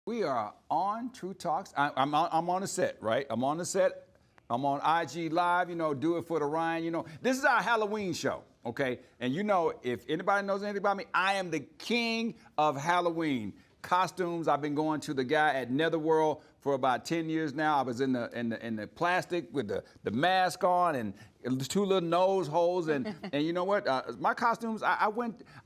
We are on True Talks. I'm on the set, right? I'm on the set. I'm on IG Live, do it for the Ryan, This is our Halloween show, okay? And if anybody knows anything about me, I am the king of Halloween. Costumes, I've been going to the guy at Netherworld for about 10 years now. I was in the plastic with the mask on and two little nose holes and you know what? My costumes, I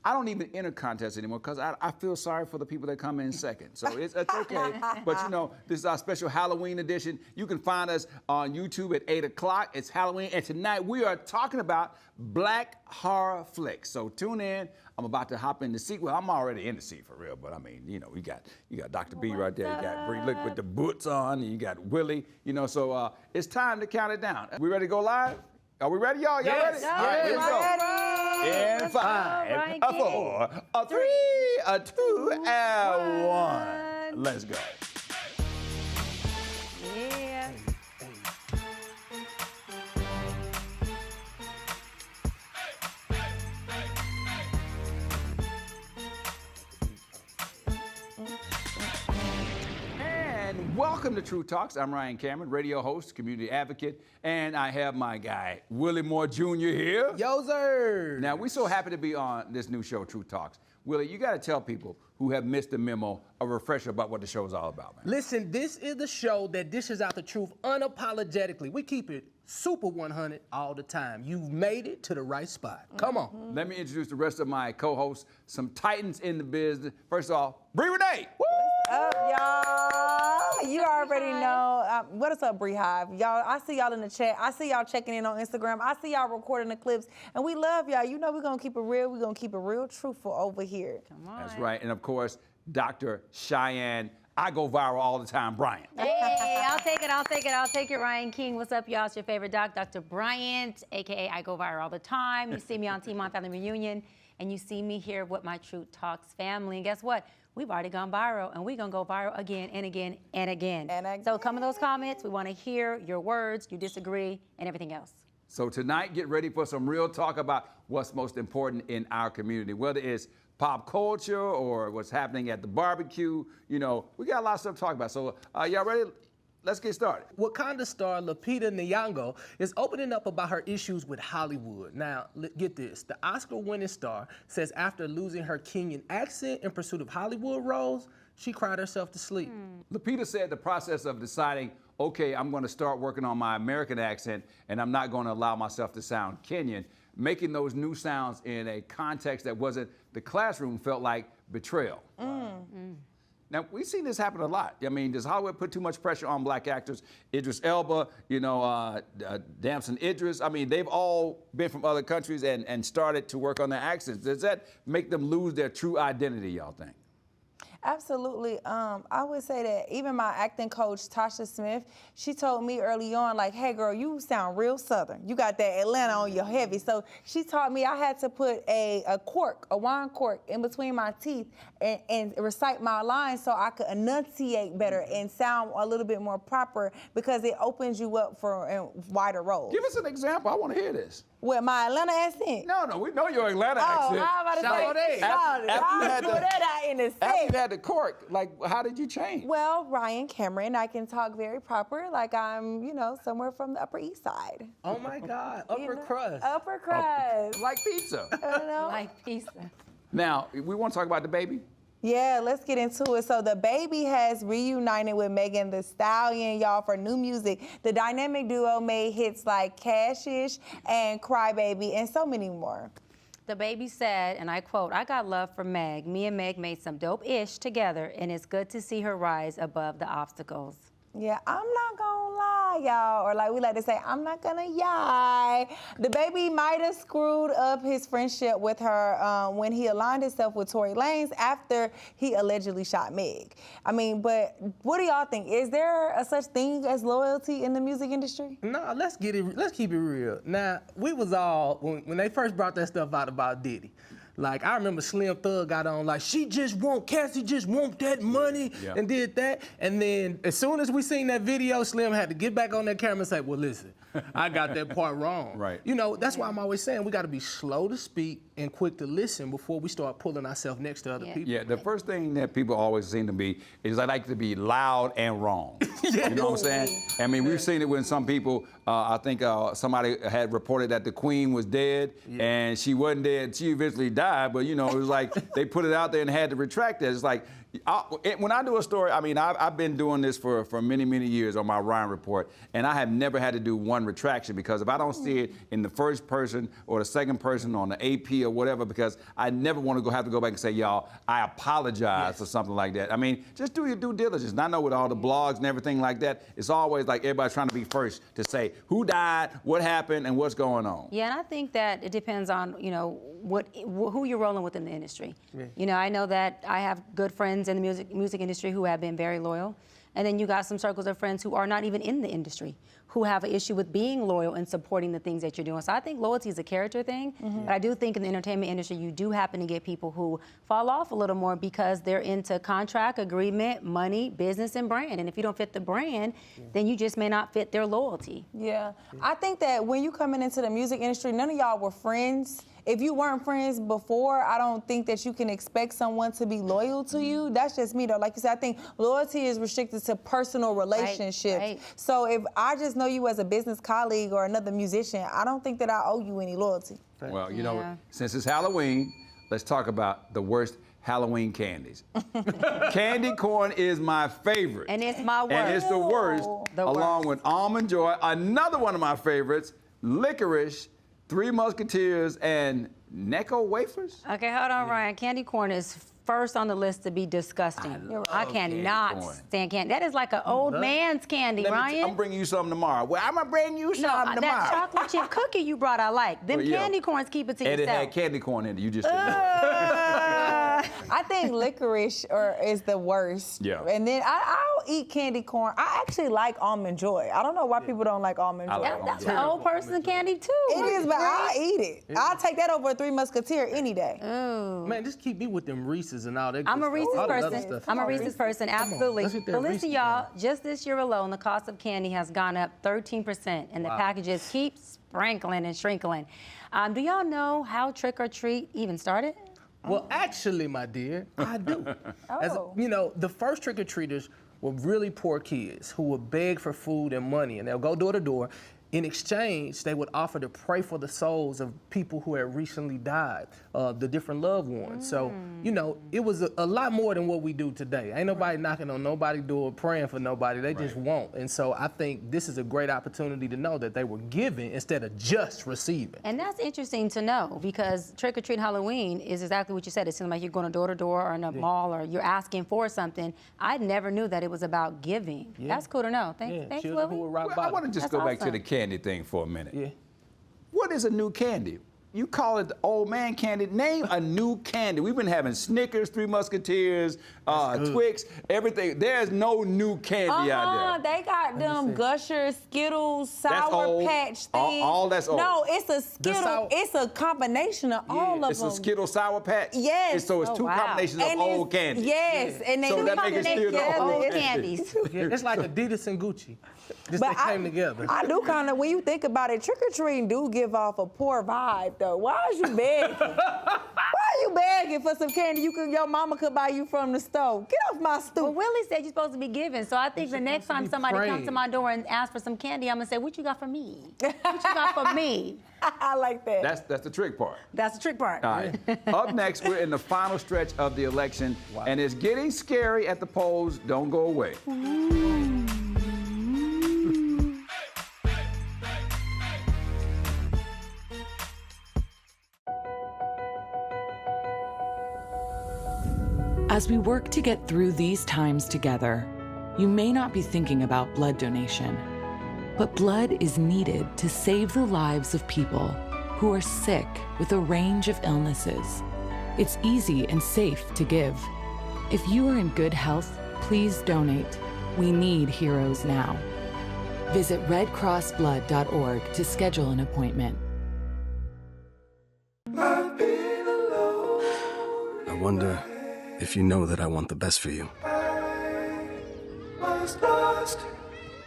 don't even enter contests anymore because I feel sorry for the people that come in second. So it's okay. But this is our special Halloween edition. You can find us on YouTube at 8 o'clock. It's Halloween, and tonight we are talking about black horror flicks. So tune in. I'm about to hop in the seat. Well, I'm already in the seat for real, but I mean, you got Dr. B right there. You got Bree Lick with the boots on, and you got Willie. So it's time to count it down. We ready to go live? Are we ready, y'all? Y'all ready? All right, here we go. In 5, a 4, a 3, a 2, and 1. Let's go. Yeah. Welcome to True Talks. I'm Ryan Cameron, radio host, community advocate, and I have my guy, Willie Moore Jr. here. Yo, sir. Now, we're so happy to be on this new show, True Talks. Willie, you got to tell people who have missed the memo a refresher about what the show is all about, man. Listen, this is the show that dishes out the truth unapologetically. We keep it super 100 all the time. You've made it to the right spot. Come on. Let me introduce the rest of my co-hosts, some titans in the business. First of all, Bree Renee. Woo! Up, y'all. You already know. What is up, Bree Hive? Y'all, I see y'all in the chat. I see y'all checking in on Instagram. I see y'all recording the clips. And we love y'all. You know we're going to keep it real. We're going to keep it real truthful over here. Come on. That's right. And, of course, Dr. Cheyenne. I go viral all the time, Bryant. Hey, I'll take it, Ryan King. What's up, y'all? It's your favorite doc, Dr. Bryant, a.k.a. I go viral all the time. You see me on Team On Family Reunion, and you see me here with my True Talks family. And guess what? We've already gone viral, and we're going to go viral again and again and again. So come in those comments. We want to hear your words, you disagree, and everything else. So tonight, get ready for some real talk about what's most important in our community, whether it's pop culture or what's happening at the barbecue. We got a lot of stuff to talk about. So y'all ready? Let's get started. Wakanda star Lupita Nyong'o is opening up about her issues with Hollywood. Now, get this. The Oscar-winning star says after losing her Kenyan accent in pursuit of Hollywood roles, she cried herself to sleep. Lupita said the process of deciding, okay, I'm going to start working on my American accent and I'm not going to allow myself to sound Kenyan, making those new sounds in a context that wasn't the classroom felt like betrayal. Now, we've seen this happen a lot. I mean, does Hollywood put too much pressure on black actors? Idris Elba, Damson Idris. I mean, they've all been from other countries and started to work on their accents. Does that make them lose their true identity, y'all think? Absolutely. I would say that even my acting coach, Tasha Smith, she told me early on, like, hey, girl, you sound real Southern. You got that Atlanta on your heavy. So she taught me I had to put a wine cork in between my teeth and recite my lines so I could enunciate better and sound a little bit more proper because it opens you up for wider roles. Give us an example. I want to hear this. With my Atlanta accent? No, we know your Atlanta accent. Oh, how about to say? After you had the cork, like, how did you change? Well, Ryan Cameron, I can talk very proper, like I'm, somewhere from the Upper East Side. Oh my God, upper crust. Upper crust. Like pizza. Like pizza. Now, we want to talk about the baby. Yeah, let's get into it. So the baby has reunited with Megan Thee Stallion, y'all, for new music. The dynamic duo made hits like Cashish and Crybaby and so many more. The baby said, and I quote, I got love for Meg. Me and Meg made some dope-ish together, and it's good to see her rise above the obstacles. Yeah, I'm not gonna lie, y'all. Or like we like to say, I'm not gonna yai. The baby might have screwed up his friendship with her when he aligned himself with Tory Lanez after he allegedly shot Meg. I mean, but what do y'all think? Is there a such thing as loyalty in the music industry? No, let's keep it real. Now, we was all, when they first brought that stuff out about Diddy, Like, I remember Slim Thug got on like, Cassie just want that money, Yeah. and did that. And then as soon as we seen that video, Slim had to get back on that camera and say, well, listen, I got that part wrong. Right. You know, that's why I'm always saying we got to be slow to speak and quick to listen before we start pulling ourselves next to other people. Yeah, the first thing that people always seem to be is I like to be loud and wrong. You know what I'm saying? I mean, we've seen it when some people, I think somebody had reported that the Queen was dead, and she wasn't dead. She eventually died, but you know, it was like they put it out there and had to retract it. It's like, when I do a story, I mean, I've been doing this for many, many years on my Ryan Report, and I have never had to do one retraction, because if I don't see it in the first person or the second person on the AP or whatever, because I never want to have to go back and say, y'all, I apologize or something like that. I mean, just do your due diligence. And I know with all the blogs and everything like that, it's always like everybody's trying to be first to say who died, what happened, and what's going on. Yeah, and I think that it depends on, you know, who you're rolling with in the industry. Yeah. You know, I know that I have good friends in the music industry who have been very loyal. And then you got some circles of friends who are not even in the industry, who have an issue with being loyal and supporting the things that you're doing. So I think loyalty is a character thing, but I do think in the entertainment industry, you do happen to get people who fall off a little more because they're into contract, agreement, money, business, and brand. And if you don't fit the brand, then you just may not fit their loyalty. Yeah. I think that when you coming into the music industry, none of y'all were friends. If you weren't friends before, I don't think that you can expect someone to be loyal to you. That's just me, though. Like you said, I think loyalty is restricted to personal relationships. Right. So if I just know you as a business colleague or another musician, I don't think that I owe you any loyalty. Well, you know, since it's Halloween, let's talk about the worst Halloween candies. Candy corn is my favorite. And it's my worst. And it's the worst, along with Almond Joy. Another one of my favorites, licorice, Three Musketeers, and Necco wafers. Okay, hold on, Ryan. Candy corn is first on the list to be disgusting. I cannot stand candy. That is like an old man's candy, Ryan. I'm bringing you something tomorrow. Well, I'm going to bring you something tomorrow. That chocolate chip cookie you brought, I like. Them candy corns, keep it to yourself. And it had candy corn in it. You just didn't know. I think licorice is the worst. Yeah. And then I'll eat candy corn. I actually like Almond Joy. I don't know why people don't like Almond Joy. That's an old person candy, too. It is, but I'll eat it. I'll take that over a Three Musketeer any day. Ooh. Man, just keep me with them Reese's and all that. I'm a Reese's all that person. other stuff. I'm a Reese's person, absolutely. Let's get that But listen, Reese's y'all, just this year alone, the cost of candy has gone up 13%, and the packages keep sprinkling and shrinkling. Do y'all know how trick or treat even started? Well, actually, my dear, I do. As you know, the first trick-or-treaters were really poor kids who would beg for food and money, and they'll go door to door. In exchange, they would offer to pray for the souls of people who had recently died, the different loved ones. So, you know, it was a lot more than what we do today. Ain't nobody knocking on nobody's door praying for nobody. They just won't. And so I think this is a great opportunity to know that they were giving instead of just receiving. And that's interesting to know, because Trick or Treat Halloween is exactly what you said. It seems like you're going door to door or in a mall, or you're asking for something. I never knew that it was about giving. That's cool to know. Thanks, children who Lily. were rock Well, I bottom. want to just That's go back to awesome. the candy thing for a minute. Yeah. What is a new candy? You call it the old man candy. Name a new candy. We've been having Snickers, Three Musketeers, Twix, everything. There's no new candy out there. They got them Gushers, Skittles, Sour old. Patch All- things. all that's old. No, it's a Skittle. It's a combination of all of It's them. a Skittle Sour Patch? Yes. So it's two combinations of old candy. Yes, and they So that make it still the old Old candy. candies. Yeah, it's like Adidas and Gucci. Just they came together. I do kind of, when you think about it, trick or treating do give off a poor vibe, though. Why is you begging? Why are you begging for some candy your mama could buy you from the store? Get off my stoop. Well, Willie said you're supposed to be giving, so I think the next time somebody comes praying. to my door and asks for some candy, I'm gonna say, "What you got for me? What you got for me?" I like that. That's the trick part. That's the trick part. All right. Up next, we're in the final stretch of the election, and it's getting scary at the polls. Don't go away. As we work to get through these times together, you may not be thinking about blood donation, but blood is needed to save the lives of people who are sick with a range of illnesses. It's easy and safe to give. If you are in good health, please donate. We need heroes now. Visit redcrossblood.org to schedule an appointment. I've been alone. wonder if you know that I want the best for you.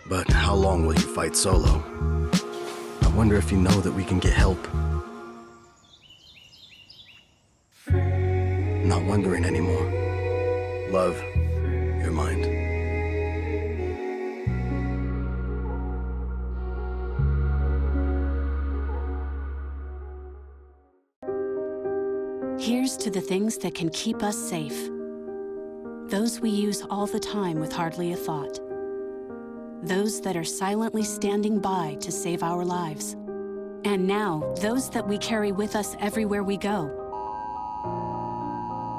But how long will you fight solo? I wonder if you know that we can get help. Not wondering anymore. Love, your mind. Here's to the things that can keep us safe. Those we use all the time with hardly a thought. Those that are silently standing by to save our lives. And now, those that we carry with us everywhere we go.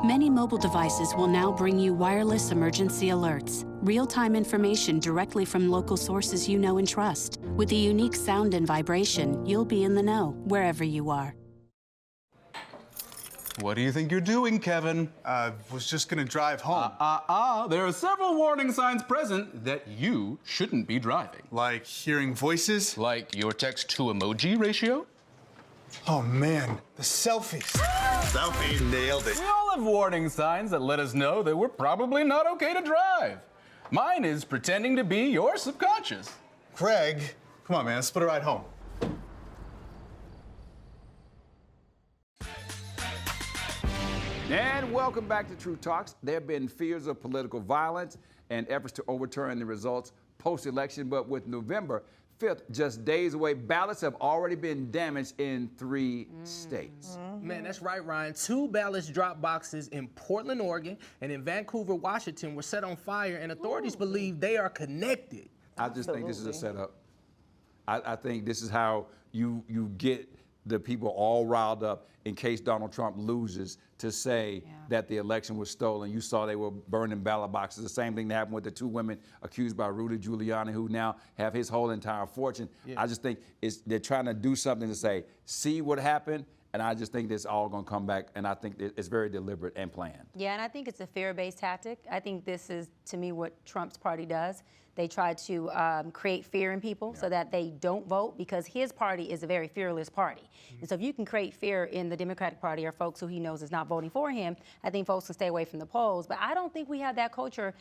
Many mobile devices will now bring you wireless emergency alerts, real-time information directly from local sources you know and trust. With the unique sound and vibration, you'll be in the know, wherever you are. What do you think you're doing, Kevin? Was just gonna drive home. There are several warning signs present that you shouldn't be driving. Like hearing voices? Like your text-to-emoji ratio? Oh man, the selfies. Selfie, nailed it. We all have warning signs that let us know that we're probably not okay to drive. Mine is pretending to be your subconscious. Craig, come on man, let's split a ride home. And welcome back to True Talks. There have been fears of political violence and efforts to overturn the results post-election, but with November 5th just days away, ballots have already been damaged in 3 states. Man, that's right, Ryan. 2 ballots drop boxes in Portland, Oregon, and in Vancouver, Washington were set on fire, and authorities believe they are connected. I just think this is a setup. I think this is how you get the people all riled up in case Donald Trump loses to say that the election was stolen. You saw they were burning ballot boxes. The same thing that happened with the 2 women accused by Rudy Giuliani, who now have his whole entire fortune. I just think they're trying to do something to say, see what happened, and I just think this all gonna come back, and I think it's very deliberate and planned. Yeah, and I think it's a fear-based tactic. I think this is, to me, what Trump's party does. They try to create fear in people so that they don't vote, because his party is a very fearless party. And so if you can create fear in the Democratic Party or folks who he knows is not voting for him, I think folks can stay away from the polls. But I don't think we have that culture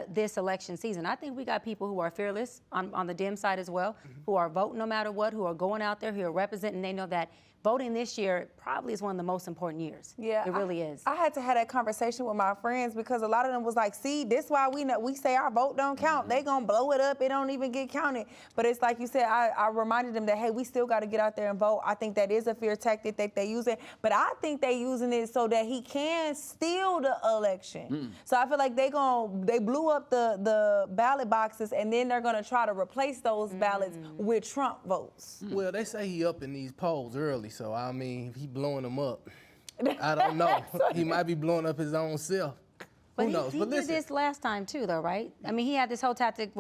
this election season. I think we got people who are fearless on the Dem side as well, who are voting no matter what, who are going out there, who are representing. They know that voting this year probably is one of the most important years. Yeah, it really is. I had to have that conversation with my friends because a lot of them was like, see, this why we say our vote don't count. They gonna blow it up, it don't even get counted. But it's like you said, I reminded them that, hey, we still gotta get out there and vote. I think that is a fear tactic that they using, but I think they using it so that he can steal the election. So I feel like they blew up the ballot boxes, and then they're gonna try to replace those ballots with Trump votes. Well, they say he up in these polls early, so I mean, if he blowing them up, I don't know. He might be blowing up his own self. But Who knows? he But did listen, this last time too, though, right? I mean, he had this whole tactic,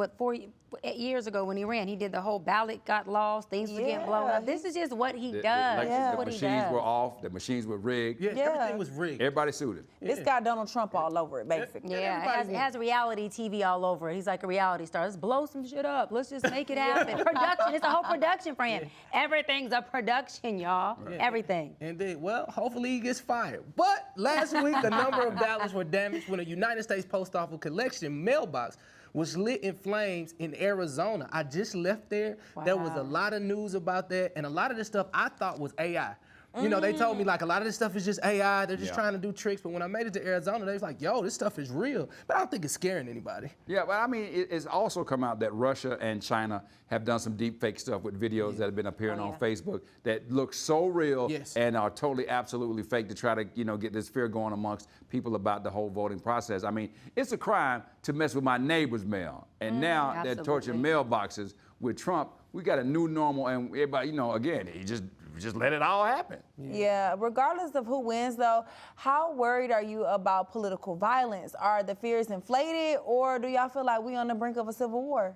8 years ago when he ran. He did the whole ballot got lost, things were getting blown up. This is just what he does. The machines were off, the machines were rigged. everything was rigged. Everybody sued him. This got Donald Trump all over it, basically. Yeah, it has reality TV all over it. He's like a reality star. Let's blow some shit up. Let's just make it happen. Production, it's a whole production for him. Everything's a production, y'all. Everything. And then, well, hopefully he gets fired. But last week, a number of ballots were damaged when a United States Post Office collection mailbox was lit in flames in Arizona. I just left there. Wow. There was a lot of news about that, and a lot of this stuff I thought was AI. You know, they told me like a lot of this stuff is just AI. They're just trying to do tricks. But when I made it to Arizona, they was like, yo, this stuff is real. But I don't think it's scaring anybody. Yeah, but I mean, it's also come out that Russia and China have done some deep fake stuff with videos that have been appearing on Facebook that look so real and are totally, absolutely fake to try to, get this fear going amongst people about the whole voting process. I mean, it's a crime to mess with my neighbor's mail. And now they're torching mailboxes with Trump. We got a new normal, and everybody, again, he just let it all happen. Yeah, regardless of who wins, though, how worried are you about political violence? Are the fears inflated, or do y'all feel like we on the brink of a civil war?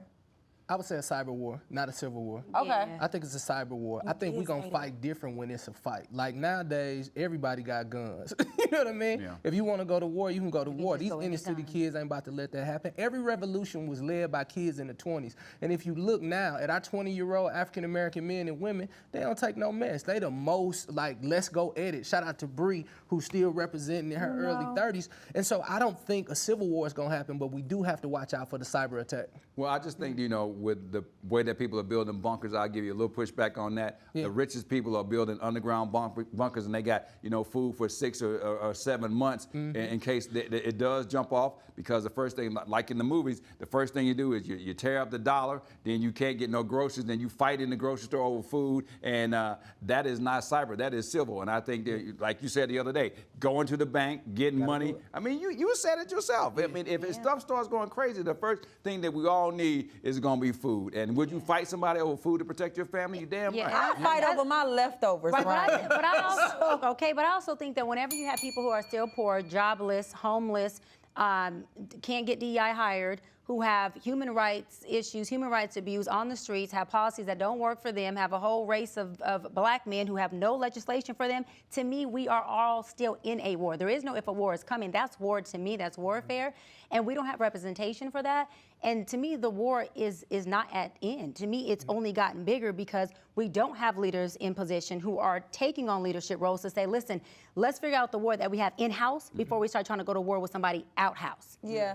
I would say a cyber war, not a civil war. Okay. Yeah. I think it's a cyber war. I think we're going to fight different when it's a fight. Like nowadays, everybody got guns. You know what I mean? Yeah. If you want to go to war, you can go to war. just These go in inner the city guns. kids ain't about to let that happen. Every revolution was led by kids in the 20s. And if you look now at our 20-year-old African-American men and women, they don't take no mess. They the most, like, let's go at it. Shout out to Bree, who's still representing in her early 30s. And so I don't think a civil war is going to happen, but we do have to watch out for the cyber attack. Well, I just think, with the way that people are building bunkers, I'll give you a little pushback on that. Yeah. The richest people are building underground bunkers, and they got, food for 6 or 7 months in case it does jump off. Because the first thing, like in the movies, the first thing you do is you tear up the dollar, then you can't get no groceries, then you fight in the grocery store over food, and that is not cyber, that is civil. And I think, that, like you said the other day, going to the bank, getting money. I mean, you said it yourself. I mean, if stuff starts going crazy, the first thing that we all need is going to be food. And would you fight somebody over food to protect your family? You damn right. I fight over my leftovers, Right, right? but I also think that whenever you have people who are still poor, jobless, homeless, can't get DEI hired, who have human rights issues, human rights abuse on the streets, have policies that don't work for them, have a whole race of black men who have no legislation for them, to me, we are all still in a war. There is no if a war is coming. That's war to me. That's warfare. And we don't have representation for that. And to me, the war is not at end. To me, it's only gotten bigger because we don't have leaders in position who are taking on leadership roles to say, listen, let's figure out the war that we have in-house before we start trying to go to war with somebody out-house. Yeah,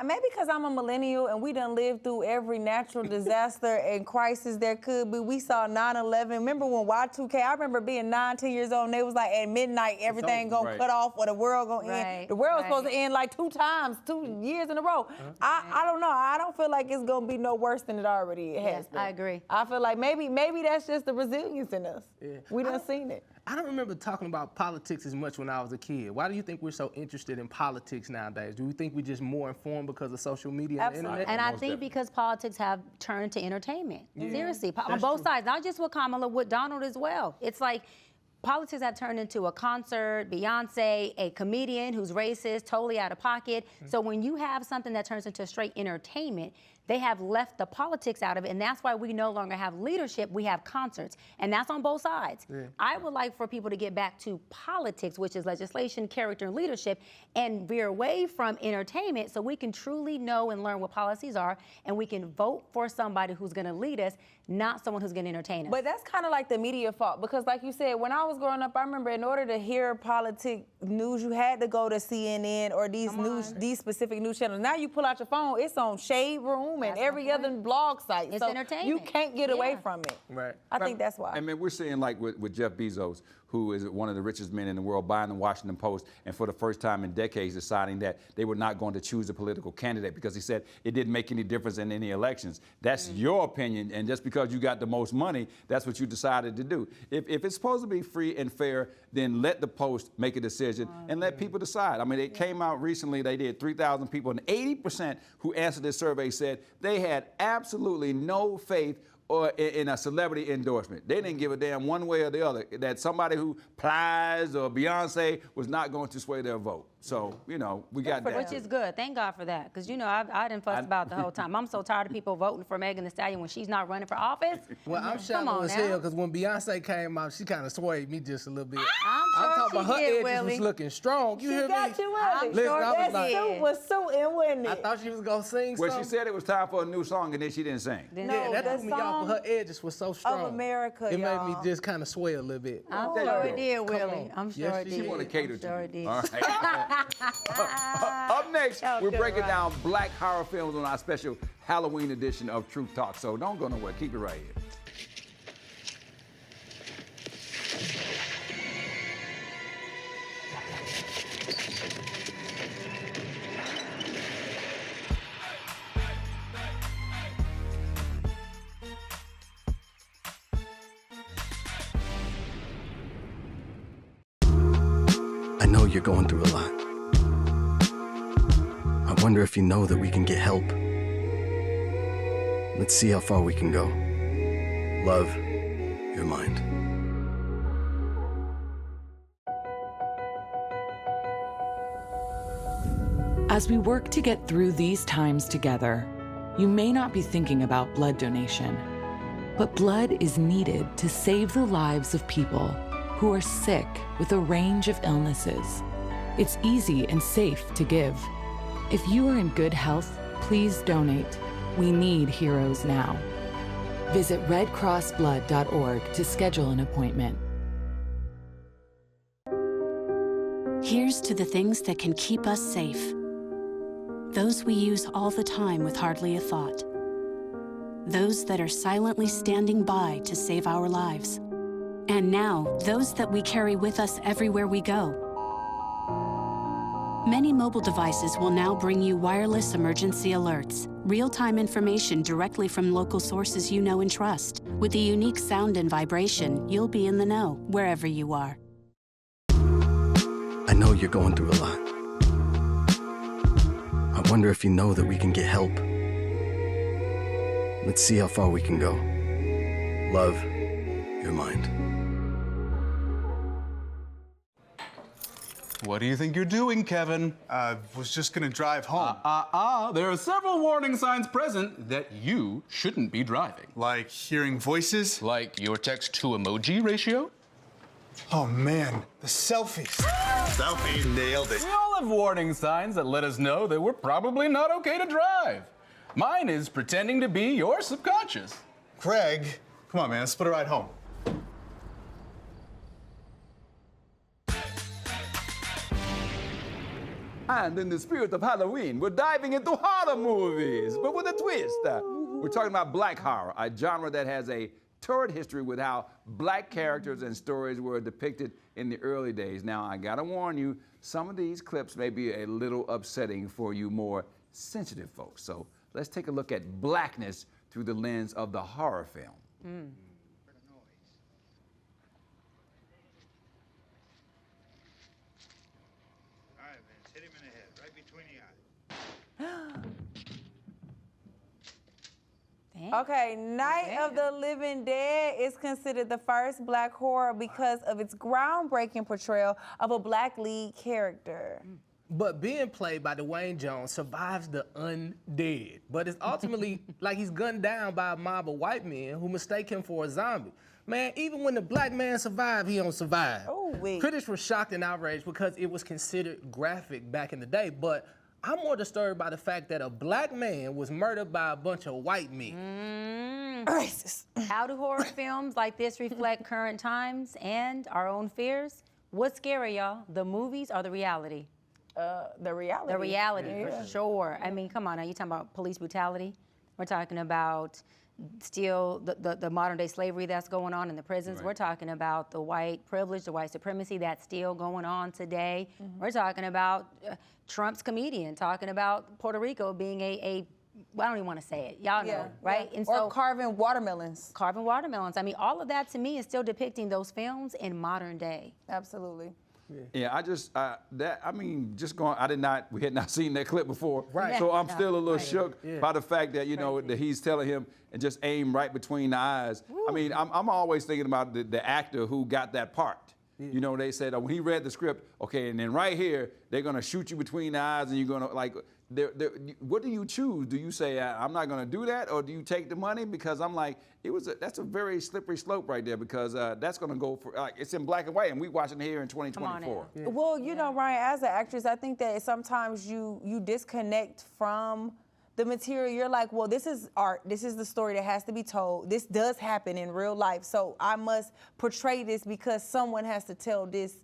maybe because I'm a millennial and we done lived through every natural disaster and crisis there could be. We saw 9/11. Remember when Y2K? I remember being 9, 10 years old and they was like, at midnight, everything gonna cut off or the world gonna end. The world was supposed to end like 2 times, 2 years in a row. I don't know. I don't feel like it's gonna be no worse than it already has been. I agree. I feel like maybe that's just the resilience in us. Yeah. We done seen it. I don't remember talking about politics as much when I was a kid. Why do you think we're so interested in politics nowadays? Do we think we're just more informed because of social media and the internet? And I think because politics have turned to entertainment. Seriously, on both sides, not just with Kamala, with Donald as well. It's like politics have turned into a concert, Beyonce, a comedian who's racist, totally out of pocket. So when you have something that turns into straight entertainment, they have left the politics out of it, and that's why we no longer have leadership, we have concerts. And that's on both sides. I would like for people to get back to politics, which is legislation, character, and leadership, and veer away from entertainment so we can truly know and learn what policies are, and we can vote for somebody who's gonna lead us, not someone who's gonna entertain us. But that's kind of like the media fault, because like you said, when I was growing up, I remember in order to hear politic news, you had to go to CNN or these specific news channels. Now you pull out your phone, it's on Shade Room and every other blog site. It's so entertainment. You can't get away from it. Right. I think that's why. I mean, we're seeing like with Jeff Bezos, who is one of the richest men in the world, buying the Washington Post, and for the first time in decades deciding that they were not going to choose a political candidate because he said it didn't make any difference in any elections. That's your opinion, and just because you got the most money, that's what you decided to do. If it's supposed to be free and fair, then let the Post make a decision and let people decide. I mean, it came out recently, they did 3,000 people, and 80% who answered this survey said they had absolutely no faith or in a celebrity endorsement. They didn't give a damn one way or the other that somebody who Plies or Beyonce was not going to sway their vote. So, we got that. Which is good. Thank God for that. Because, I didn't fuss about the whole time. I'm so tired of people voting for Megan Thee Stallion when she's not running for office. Well, I'm shallow as hell because when Beyonce came out, she kind of swayed me just a little bit. I'm talking about her did, edges Willie. was looking strong. You hear me? got you, Willie. Listen, I was like, Suit was suiting, wasn't it? I thought she was gonna sing Well, something. she said it was time for a new song, and then she didn't sing. Yeah, that the threw me off. But her edges were so strong. America, it made me y'all. just kind of sway a little bit. I'm There sure you it go. did, Come Willie. on. I'm sure Yes, it she did. Want to cater I'm to sure you. it did. All right. Up next, we're good, breaking Ryan. down black horror films on our special Halloween edition of Truth Talk. So don't go nowhere. Keep it right here. I know you're going through a lot. I wonder if you know that we can get help. Let's see how far we can go. Love, your mind. As we work to get through these times together, You may not be thinking about blood donation, but blood is needed to save the lives of people who are sick with a range of illnesses. It's easy and safe to give. If you are in good health, please donate. We need heroes now. Visit redcrossblood.org to schedule an appointment. Here's to the things that can keep us safe. Those we use all the time with hardly a thought. Those that are silently standing by to save our lives. And now, those that we carry with us everywhere we go. Many mobile devices will now bring you wireless emergency alerts, real-time information directly from local sources you know and trust. With the unique sound and vibration, you'll be in the know, wherever you are. I know you're going through a lot. I wonder if you know that we can get help. Let's see how far we can go. Love, your mind. What do you think you're doing, Kevin? Was just gonna drive home. There are several warning signs present that you shouldn't be driving. Like hearing voices. Like your text-to-emoji ratio? Oh man, the selfies. Selfie, nailed it. We all have warning signs that let us know that we're probably not okay to drive. Mine is pretending to be your subconscious. Craig, come on man, let's split a ride home. And in the spirit of Halloween, we're diving into horror movies, but with a twist. We're talking about black horror, a genre that has a torrid history with how black characters and stories were depicted in the early days. Now, I gotta warn you, some of these clips may be a little upsetting for you more sensitive folks. So let's take a look at blackness through the lens of the horror film. Hit him in the head, right between the eyes. Okay, Night of the Living Dead is considered the first black horror because of its groundbreaking portrayal of a black lead character. But being played by Dwayne Jones survives the undead. But it's ultimately like he's gunned down by a mob of white men who mistake him for a zombie. Man, even when the black man survived, he don't survive. Ooh-wee. Critics were shocked and outraged because it was considered graphic back in the day. But I'm more disturbed by the fact that a black man was murdered by a bunch of white men. Racist. How do horror films like this reflect current times and our own fears? What's scary, y'all? The movies or the reality? The reality. The reality, for sure. I mean, come on now, you're talking about police brutality. We're talking about still the modern day slavery that's going on in the prisons. Right. We're talking about the white privilege, the white supremacy that's still going on today. We're talking about Trump's comedian talking about Puerto Rico being well, I don't even want to say it. Y'all know, right? Yeah. And or so carving watermelons. carving watermelons. I mean, all of that to me is still depicting those films in modern day. Absolutely. Yeah, we had not seen that clip before. Right. So I'm Yeah. still a little Right. shook by the fact that, that he's telling him and just aim right between the eyes. I mean, I'm always thinking about the actor who got that part. You know, they said when he read the script, okay, and then right here, they're gonna shoot you between the eyes and you're gonna what do you choose? Do you say, I'm not gonna do that, or do you take the money? Because I'm like, that's a very slippery slope right there, because that's gonna go for, it's in black and white and we watching it here in 2024. Well, you know, Ryan, as an actress, I think that sometimes you disconnect from the material. You're like, well, this is art. This is the story that has to be told. This does happen in real life. So I must portray this because someone has to tell this,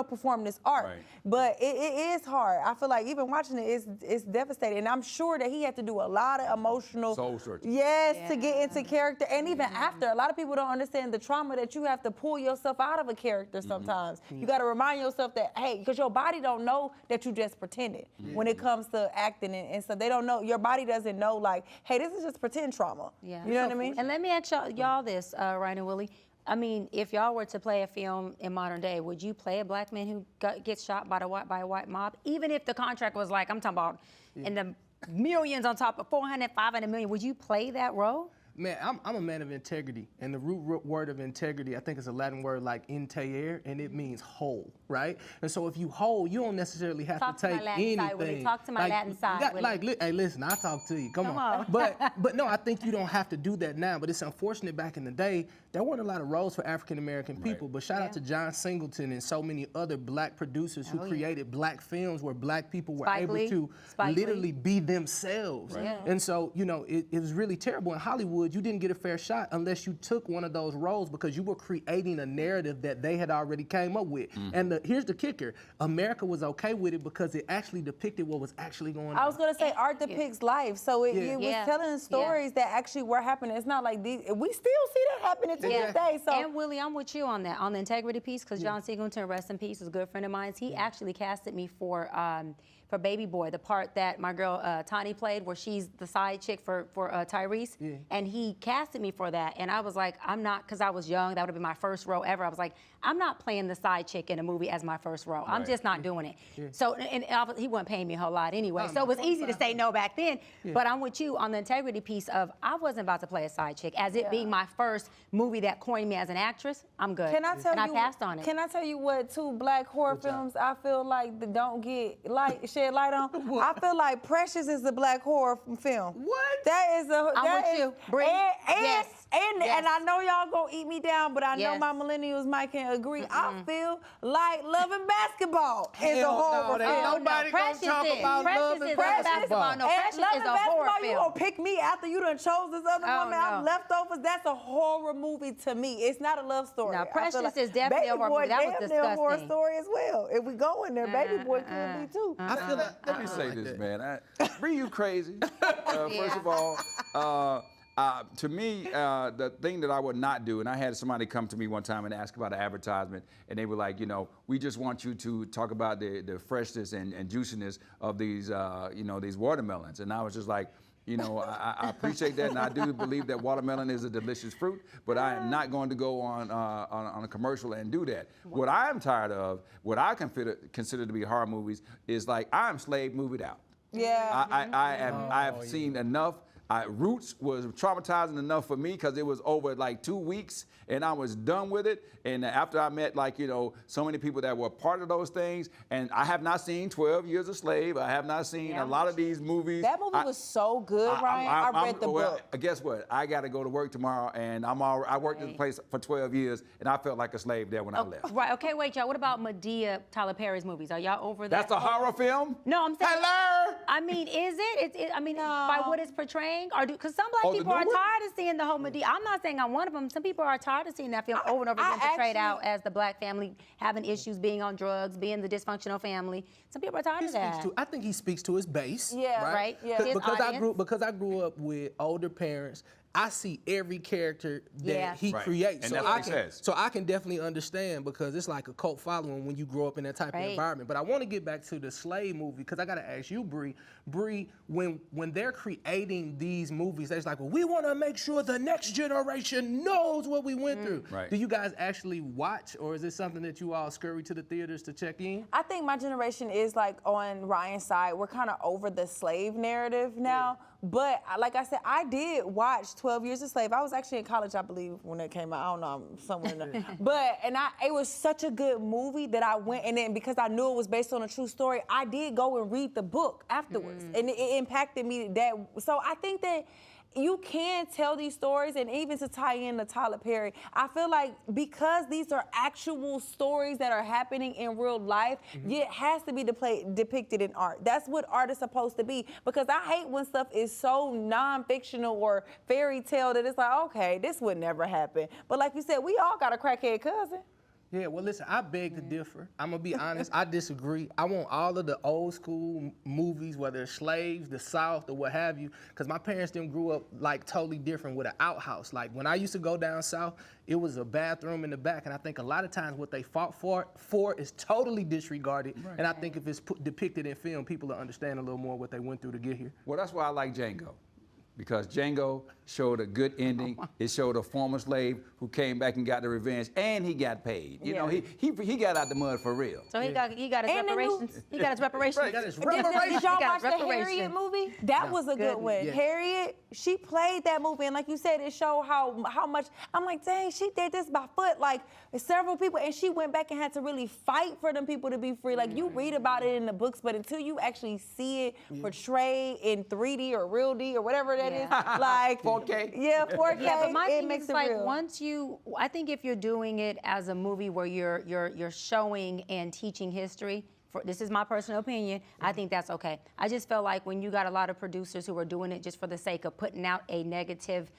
perform this art. Right. But it is hard. I feel like even watching it, it's devastating. And I'm sure that he had to do a lot of emotional soul searching. Yes, to get into character. And even after, a lot of people don't understand the trauma that you have to pull yourself out of a character sometimes. You got to remind yourself that, hey, because your body don't know that you just pretended when it comes to acting and stuff. They don't know. Your body doesn't know, like, hey, this is just pretend trauma. Yeah. You know what I mean? And let me ask y'all this, Ryan and Willie. I mean, if y'all were to play a film in modern day, would you play a black man who gets shot by a white mob? Even if the contract was like, I'm talking about in the millions on top of 400, 500 million, would you play that role? Man, I'm a man of integrity, and the root word of integrity, I think, is a Latin word like inter, and it means whole, right? And so if you hold, you don't necessarily have Talk to to my take Latin anything. side, Willie. Talk to my Latin side, Willie. Hey, listen, I'll talk to you. Come Come on. on. But no, I think you don't have to do that now. But it's unfortunate back in the day, there weren't a lot of roles for African American people. But shout out to John Singleton and so many other black producers who created black films where black people were able to literally be themselves. Right. Yeah. And so, you know, it was really terrible. In Hollywood, you didn't get a fair shot unless you took one of those roles because you were creating a narrative that they had already came up with. And here's the kicker. America was okay with it because it actually depicted what was actually going on. I was gonna say art depicts life, so it was telling stories that actually were happening. It's not like these. We still see that happening to this day. So And Willie, I'm with you on that, on the integrity piece, because John Singleton, rest in peace, is a good friend of mine. He actually casted me for Baby Boy, the part that my girl Tani played, where she's the side chick for Tyrese, and he casted me for that, and I was like, I'm not, because I was young, that would have been my first role ever. I was like, I'm not playing the side chick in a movie as my first role. I'm just not doing it. So, and he wasn't paying me a whole lot anyway, so it was easy to say no back then. But I'm with you on the integrity piece of I wasn't about to play a side chick. As it being my first movie that coined me as an actress, I'm good. Can I tell and you? I passed on it. Can I tell you what 2 black horror films I feel like that don't get shed light on? I feel like Precious is a black horror film. What? That is a. I'm with you, Bree. And I know y'all gonna eat me down, but I know Yes. my millennials might can agree. I feel like Love and Basketball is a horror film. Nobody gonna talk about Love and Basketball. No, And Precious Love is and a horror Basketball, you film. gonna pick me after you done chose this other Oh, woman? I'm no. leftovers. That's a horror movie to me. It's not a love story. No, I feel Precious is definitely a Baby horror Boy movie. That was damn near a horror disgusting. story as well. If we go in there, Baby Boy could be too. I feel like Let me say this, man. Bree, you crazy. First of all, to me, the thing that I would not do, and I had somebody come to me one time and ask about an advertisement, and they were like, you know, we just want you to talk about the freshness and juiciness of these, these watermelons. And I was just like, you know, I appreciate that, and I do believe that watermelon is a delicious fruit, but I am not going to go on a commercial and do that. What I am tired of, what I consider to be horror movies, is like I'm slave movied out. Yeah. I have seen enough. Roots was traumatizing enough for me because it was over like 2 weeks and I was done with it. And after I met so many people that were part of those things, and I have not seen 12 Years a Slave. I have not seen a lot of these movies. That movie was so good, Ryan. I read the book. Guess what? I got to go to work tomorrow, and I worked at the place for 12 years, and I felt like a slave there when I left. Right, okay, wait, y'all. What about Medea, Tyler Perry's movies? Are y'all over that? That's a horror film? No, I'm saying. Hello? I mean, is it? By what it's portraying? Or because some black people are tired of seeing the whole Medea. I'm not saying I'm one of them. Some people are tired of seeing that film over and over again, portrayed out as the black family having issues, being on drugs, being the dysfunctional family. Some people are tired of that. I think he speaks to his base. Yeah, right. Yeah. His Because I grew up with older parents. I see every character that he creates. And so I can definitely understand, because it's like a cult following when you grow up in that type of environment. But I want to get back to the slave movie, because I got to ask you, Bree. Bree, when they're creating these movies, they're like, well, we want to make sure the next generation knows what we went through. Right. Do you guys actually watch, or is it something that you all scurry to the theaters to check in? I think my generation is like on Ryan's side. We're kind of over the slave narrative now. But like I said, I did watch 12 Years a Slave. I was actually in college, I believe, when it came out. I don't know, I'm somewhere in there. But it was such a good movie that I went, and then because I knew it was based on a true story, I did go and read the book afterwards. And it impacted me that. So I think that you can tell these stories, and even to tie in to Tyler Perry, I feel like because these are actual stories that are happening in real life, it has to be depicted in art. That's what art is supposed to be, because I hate when stuff is so non-fictional or fairy tale that it's like, okay, this would never happen. But like you said, we all got a crackhead cousin. Yeah, well, listen, I beg to differ. I'm going to be honest, I disagree. I want all of the old school movies, whether it's Slaves, the South, or what have you, because my parents didn't grew up like totally different with an outhouse. Like when I used to go down South, it was a bathroom in the back, and I think a lot of times what they fought for is totally disregarded, and I think if it's depicted in film, people will understand a little more what they went through to get here. Well, that's why I like Django. because Django showed a good ending. It showed a former slave who came back and got the revenge, and he got paid. You know, he got out the mud for real. So he got his reparations. He got his reparations. He got his Did reparations. y'all He got watch the reparations. Harriet movie? That was a good one. Yes. Harriet, she played that movie, and like you said, it showed how much. I'm like, dang, she did this by foot, like several people, and she went back and had to really fight for them people to be free. Like you read about it in the books, but until you actually see it portrayed in 3D or real D or whatever that is, like 4K. Yeah, 4K. Yeah, but my it thing makes is it like real. I think if you're doing it as a movie where you're showing and teaching history, this is my personal opinion, I think that's okay. I just felt like when you got a lot of producers who are doing it just for the sake of putting out a negative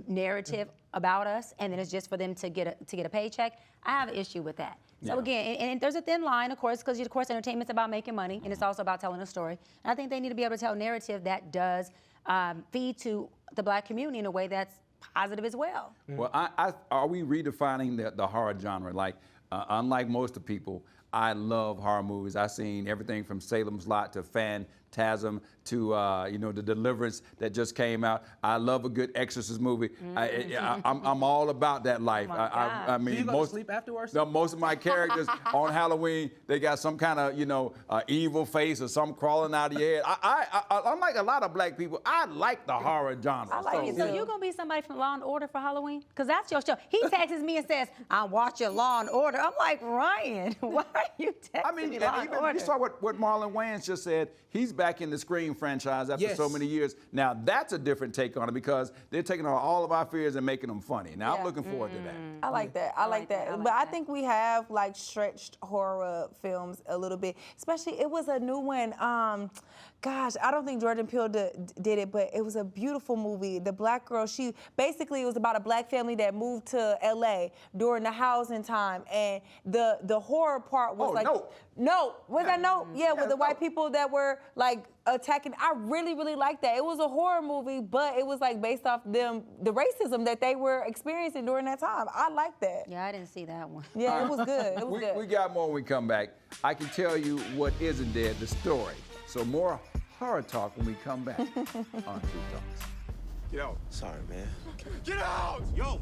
narrative about us, and then it's just for them to get a paycheck, I have an issue with that. So again, and there's a thin line, of course, because entertainment's about making money, and it's also about telling a story. And I think they need to be able to tell a narrative that does feed to the Black community in a way that's positive as well. Well, are we redefining the horror genre? Like, unlike most of people, I love horror movies. I've seen everything from Salem's Lot to Phantasm to The Deliverance that just came out. I love a good Exorcist movie. I'm all about that life. I mean, Do you go to sleep afterwards? No, most of my characters on Halloween, they got some kind of evil face or something crawling out of your head. I'm like a lot of Black people. I like the horror genre. I like it So too. you're gonna be somebody from Law and Order for Halloween? Because that's your show. He texts me and says, I'm watching Law and Order. I'm like, Ryan, why are you texting me Law and even Order? you saw what Marlon Wayans just said. He's back in the Scream franchise after so many years. Now that's a different take on it because they're taking on all of our fears and making them funny. Now I'm looking forward to that. I like that. I like that. But I think we have like stretched horror films a little bit. Especially, it was a new one. Gosh, I don't think Jordan Peele did it, but it was a beautiful movie. The black girl, it was about a Black family that moved to LA during the housing time, and the horror part was was that Nope? Yeah, with the white people that were like attacking. I really, really liked that. It was a horror movie, but it was like based off the racism that they were experiencing during that time. I like that. Yeah, I didn't see that one. Yeah, it was good. It was good. We got more when we come back. I can tell you what isn't dead, the story. So more horror talk when we come back on True Talks. Get out. Sorry, man. Get out! Yo!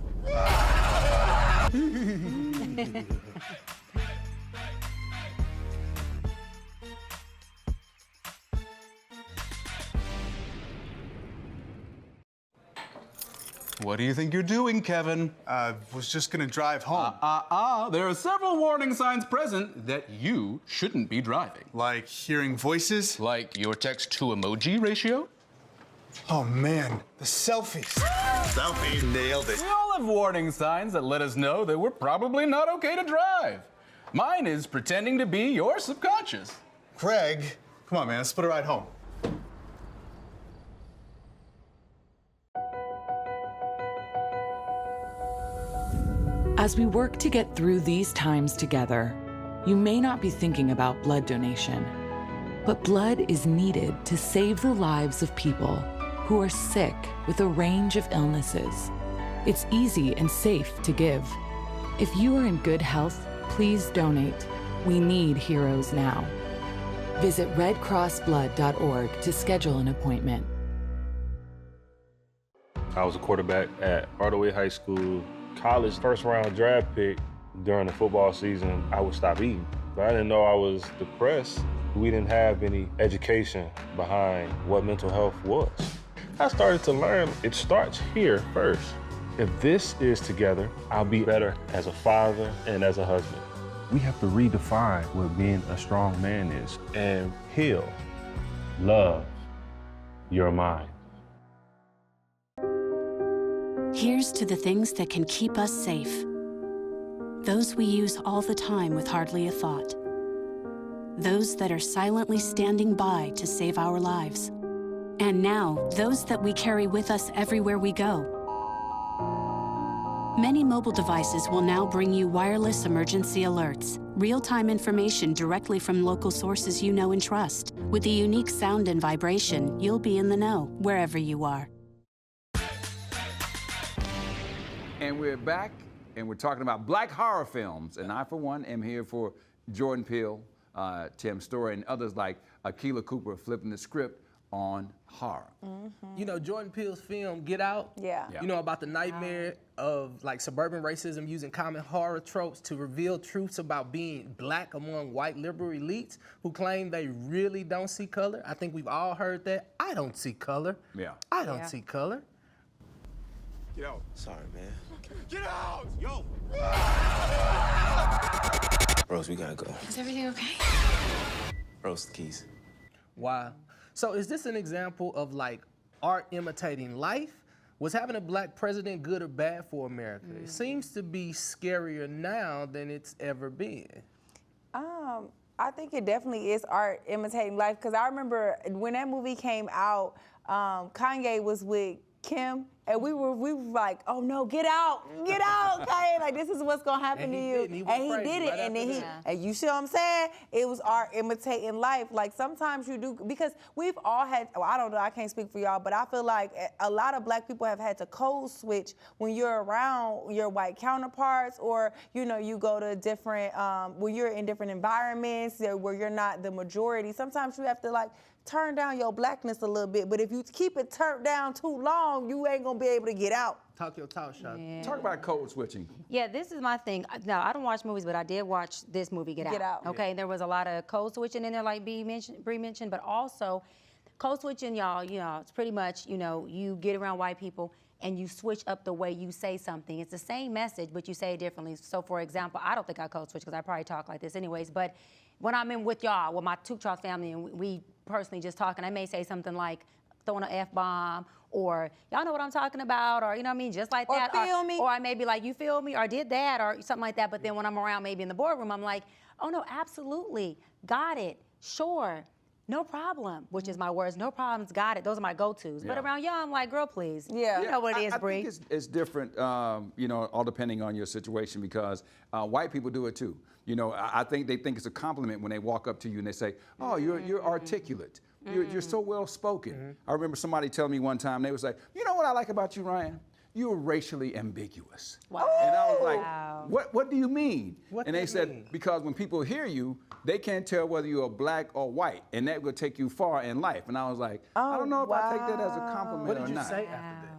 What do you think you're doing, Kevin? Was just gonna drive home. There are several warning signs present that you shouldn't be driving. Like hearing voices. Like your text-to-emoji ratio. Oh man, the selfies. Selfie. Nailed it. We all have warning signs that let us know that we're probably not okay to drive. Mine is pretending to be your subconscious. Craig, come on man, let's put a ride home. As we work to get through these times together, you may not be thinking about blood donation, but blood is needed to save the lives of people who are sick with a range of illnesses. It's easy and safe to give. If you are in good health, please donate. We need heroes now. Visit redcrossblood.org to schedule an appointment. I was a quarterback at Hardaway High School. College first round draft pick. During the football season, I would stop eating. But I didn't know I was depressed. We didn't have any education behind what mental health was. I started to learn it starts here first. If this is together, I'll be better as a father and as a husband. We have to redefine what being a strong man is and heal, love your mind. Here's to the things that can keep us safe. Those we use all the time with hardly a thought. Those that are silently standing by to save our lives. And now, those that we carry with us everywhere we go. Many mobile devices will now bring you wireless emergency alerts, real-time information directly from local sources you know and trust. With the unique sound and vibration, you'll be in the know, wherever you are. And we're back, and we're talking about Black horror films. And I, for one, am here for Jordan Peele, Tim Story, and others like Akilah Cooper flipping the script on horror. You know, Jordan Peele's film Get Out, Yeah. you know, about the nightmare of like suburban racism using common horror tropes to reveal truths about being black among white liberal elites who claim they really don't see color. I think we've all heard that. I don't see color. Yeah. I don't see color. Get out. Sorry, man. Get out! Yo! Rose, we gotta go. Is everything okay? Rose, the keys. Wow. So is this an example of like art imitating life? Was having a black president good or bad for America? It seems to be scarier now than it's ever been. I think it definitely is art imitating life, because I remember when that movie came out, Kanye was with Kim, and we were like, oh no, get out, Kanye, like this is what's gonna happen to you. He did it, and then and you see what I'm saying? It was art imitating life. Like sometimes you do, because we've all had, well, I don't know, I can't speak for y'all, but I feel like a lot of black people have had to code switch when you're around your white counterparts, or you know, you go to different, when you're in different environments where you're not the majority. Sometimes you have to like turn down your blackness a little bit, but if you keep it turned down too long, you ain't gonna be able to get out. Talk your talk, Sean. Yeah. Talk about code switching. Yeah, this is my thing. No, I don't watch movies, but I did watch this movie, Get Out. Get Out. Okay, there was a lot of code switching in there, like Bree mentioned, but also code switching, y'all, you know, it's pretty much, you know, you get around white people and you switch up the way you say something. It's the same message, but you say it differently. So, for example, I don't think I code switch because I probably talk like this anyways, but when I'm in with y'all, with my Tukchar family, and we personally just talking, I may say something like throwing an F-bomb, or y'all know what I'm talking about, or you know what I mean, just like Or that. feel me. Or I may be like, you feel me, or did that, or something like that. But then when I'm around maybe in the boardroom, I'm like, oh no, absolutely, got it, sure, no problem, which is my words, no problems, got it. Those are my go-tos. But Yeah. around y'all, I'm like, girl, please. Yeah. You know what it is, I Bree. think it's different, you know, all depending on your situation, because white people do it too. You know, I think they think it's a compliment when they walk up to you and they say, oh, you're articulate. You're so well spoken. I remember somebody telling me one time, they was like, you know what I like about you, Ryan? You're racially ambiguous. Wow. And I was Wow. like, what do you mean? What and they that said, mean? because when people hear you, they can't tell whether you're black or white, and that will take you far in life. And I was like, I don't know if I take that as a compliment What or did you not. say after that?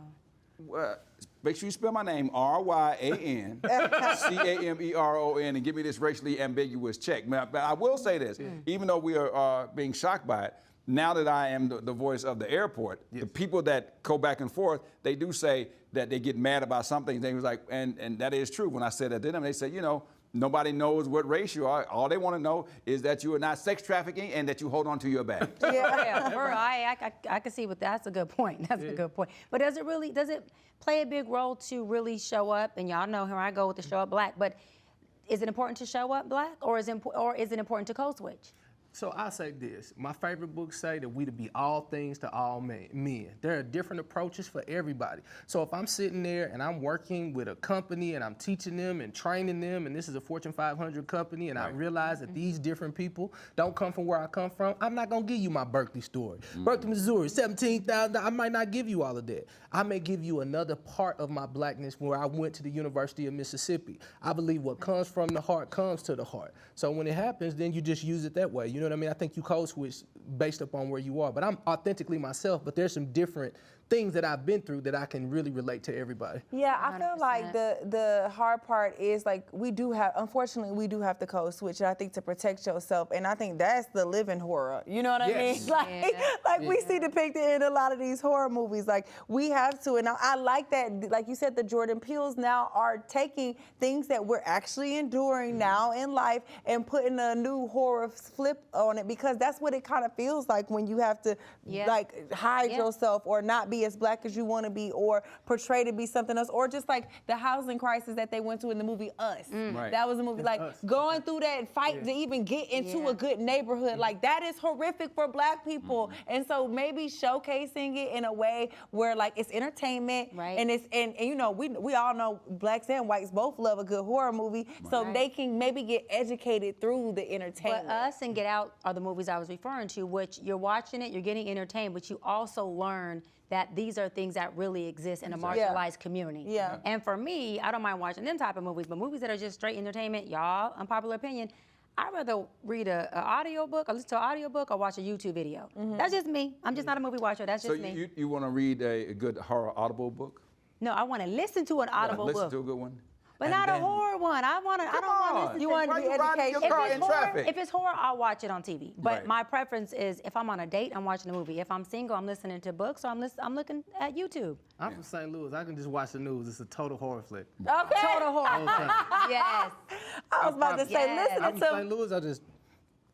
Well, make sure you spell my name RYAN CAMERON and give me this racially ambiguous check. But I will say this, even though we are being shocked by it, now that I am the voice of the airport, the people that go back and forth, they do say that they get mad about something. They was like, and that is true. When I said that to them, they said, you know, nobody knows what race you are. All they want to know is that you are not sex trafficking and that you hold on to your bag. Yeah, I can see what that's a good point. That's a good point. But does it play a big role to really show up? And y'all know here I go with the show up black. But is it important to show up black, or is it important to code switch? So I say this, my favorite books say that we to be all things to all men. There are different approaches for everybody. So if I'm sitting there and I'm working with a company and I'm teaching them and training them, and this is a Fortune 500 company, and I realize that these different people don't come from where I come from, I'm not gonna give you my Berkeley story. Berkeley, Missouri, 17,000, I might not give you all of that. I may give you another part of my blackness where I went to the University of Mississippi. I believe what comes from the heart comes to the heart. So when it happens, then you just use it that way. You know what I mean? I think you code switch based upon where you are, but I'm authentically myself, but there's some different things that I've been through that I can really relate to everybody. Yeah, I feel like the hard part is like unfortunately we do have to code switch, I think, to protect yourself, and I think that's the living horror. You know what I mean? Like we see depicted in a lot of these horror movies. Like we have to, and I like that. Like you said, the Jordan Peeles now are taking things that we're actually enduring now in life and putting a new horror flip on it, because that's what it kind of feels like when you have to like hide yourself or not be as black as you want to be, or portray to be something else, or just like the housing crisis that they went to in the movie Us. Right. That was a movie like going through that fight to even get into a good neighborhood. Like that is horrific for black people. And so maybe showcasing it in a way where like it's entertainment, and it's and you know we all know blacks and whites both love a good horror movie, so they can maybe get educated through the entertainment. But Us and Get Out are the movies I was referring to, which you're watching it, you're getting entertained, but you also learn that these are things that really exist in a marginalized community. Yeah. And for me, I don't mind watching them type of movies, but movies that are just straight entertainment, y'all, unpopular opinion, I'd rather read an audiobook or listen to an audiobook or watch a YouTube video. That's just me. I'm just not a movie watcher. That's just me. So you want to read a good horror audible book? No, I want to listen to an audible listen book. to a good one. But not a horror one. I don't want to listen to You want to be educational. If it's horror, I'll watch it on TV. But Right. my preference is if I'm on a date, I'm watching a movie. If I'm single, I'm listening to books or I'm looking at YouTube. I'm from St. Louis. I can just watch the news. It's a total horror flick. Okay. Total horror. Yes. I was about to say, Yes. I'm listening from to St. Louis. I just,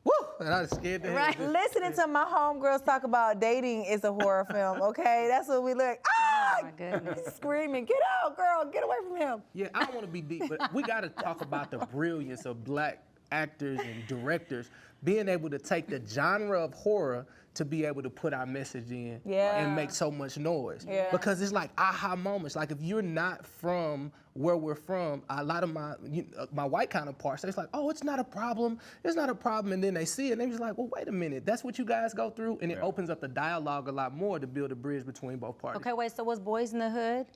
woo, and I was scared to Right. listening to my homegirls talk about dating is a horror film. Okay, that's what we look. Oh my goodness. Screaming, get out, girl, get away from him. Yeah, I don't want to be deep, but we got to talk about the brilliance of black actors and directors being able to take the genre of horror to be able to put our message in and make so much noise. Yeah. Because it's like aha moments. Like if you're not from where we're from, a lot of my white counterparts, they're like, oh, it's not a problem. It's not a problem. And then they see it and they're just like, well, wait a minute. That's what you guys go through? And it opens up the dialogue a lot more to build a bridge between both parties. Okay, wait, so was Boys in the Hood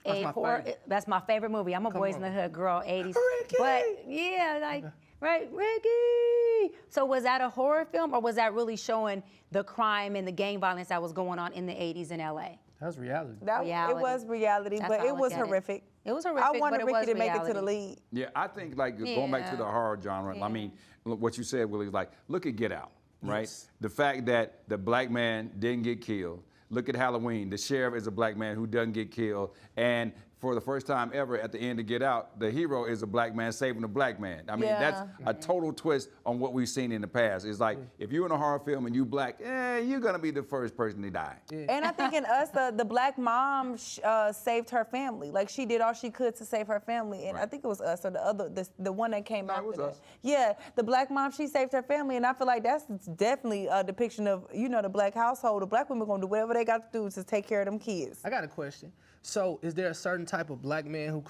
That's a my horror? favorite. That's my favorite movie. I'm a Boys in the Hood girl, 80s. Ricky! But yeah, like, right, Ricky. So was that a horror film or was that really showing the crime and the gang violence that was going on in the 80s in LA? That was reality. Reality. It was reality, That's but how I it was look at it. horrific. It was horrific, I wanted but it Ricky was to make it to the reality. lead. Yeah, I think like going back to the horror genre. I mean, what you said, Willie, like look at Get Out, right? Yes. The fact that the black man didn't get killed. Look at Halloween. The sheriff is a black man who doesn't get killed, and for the first time ever, at the end of Get Out, the hero is a black man saving a black man. I mean, that's a total twist on what we've seen in the past. It's like, if you're in a horror film and you black, you're gonna be the first person to die. And I think in Us, the black mom saved her family. Like she did all she could to save her family. And I think it was Us or the other, the one that came out. it was Us. Yeah, the black mom, she saved her family. And I feel like that's definitely a depiction of, the black household. The black women gonna do whatever they got to do to take care of them kids. I got a question. So is there a certain type of black man who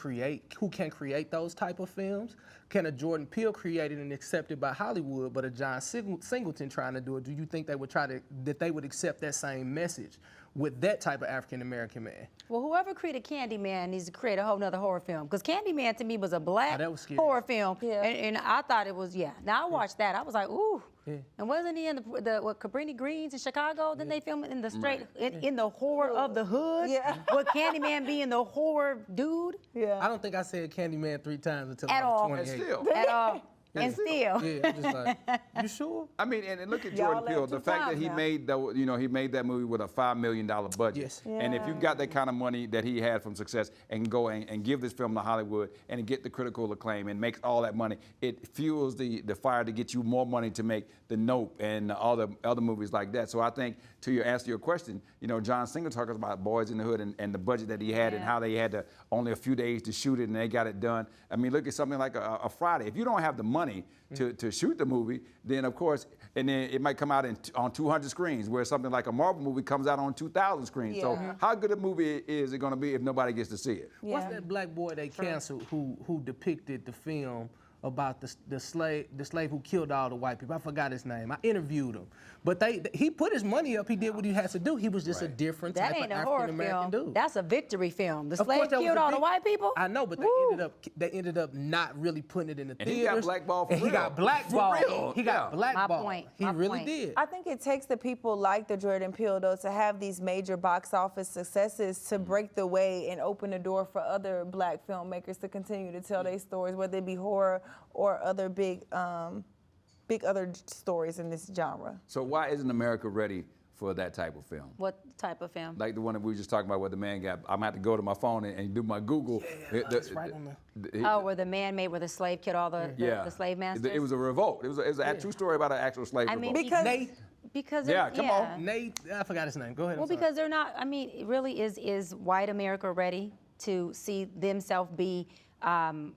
can create those type of films? Can a Jordan Peele create it and accept it by Hollywood, but a John Singleton trying to do it? Do you think they would accept that same message with that type of African American man? Well, whoever created Candyman needs to create a whole nother horror film. Because Candyman to me was a black that was scary. horror film. Yeah. And I thought it was, Now I watched that. I was like, ooh. Yeah. And wasn't he in the Cabrini Greens in Chicago? Didn't they film it in the straight, in the horror of the hood? Yeah. Would Candyman be in the horror dude? Yeah. I don't think I said Candyman 3 times until At I was all. 28. And still. At all. And still. Yeah, I'm just like, you sure? I mean, and look at Y'all Jordan Peele. let The two fact that times he now. made he made that movie with a $5 million budget. Yes. And if you got that kind of money that he had from success and go and give this film to Hollywood and get the critical acclaim and make all that money, it fuels the fire to get you more money to make The Nope and all the other movies like that. So I think to answer your question, John Singer talks about Boys in the Hood and the budget that he had and how they had only a few days to shoot it and they got it done. I mean, look at something like a Friday. If you don't have the money to shoot the movie, then of course, and then it might come out on 200 screens, where something like a Marvel movie comes out on 2,000 screens. So how good a movie is it going to be if nobody gets to see it? What's that black boy they canceled who depicted the film about the slave who killed all the white people? I forgot his name. I interviewed him. But he put his money up. He did what he has to do. He was just a different That type ain't of a horror African American film. dude. That's a victory film. The Of course, slave that was killed a all the big- white people? I know, but Woo. they ended up not really putting it in the And theaters. he got blackballed for And he real. got blackballed. For real, He got yeah. blackballed. point, He my really point. did. I think it takes the people like the Jordan Peele, though, to have these major box office successes to break the way and open the door for other black filmmakers to continue to tell their stories, whether it be horror or other big other stories in this genre. So why isn't America ready for that type of film? What type of film? Like the one that we were just talking about where the man got, I'm gonna have to go to my phone and do my Google. It's right on Where the man made where the slave killed all the slave masters? It was a revolt. It was a true story about an actual slave I mean, revolt. because come on. Nate, I forgot his name. Go ahead. Well, because they're not. I mean, it really is white America ready to see themselves be on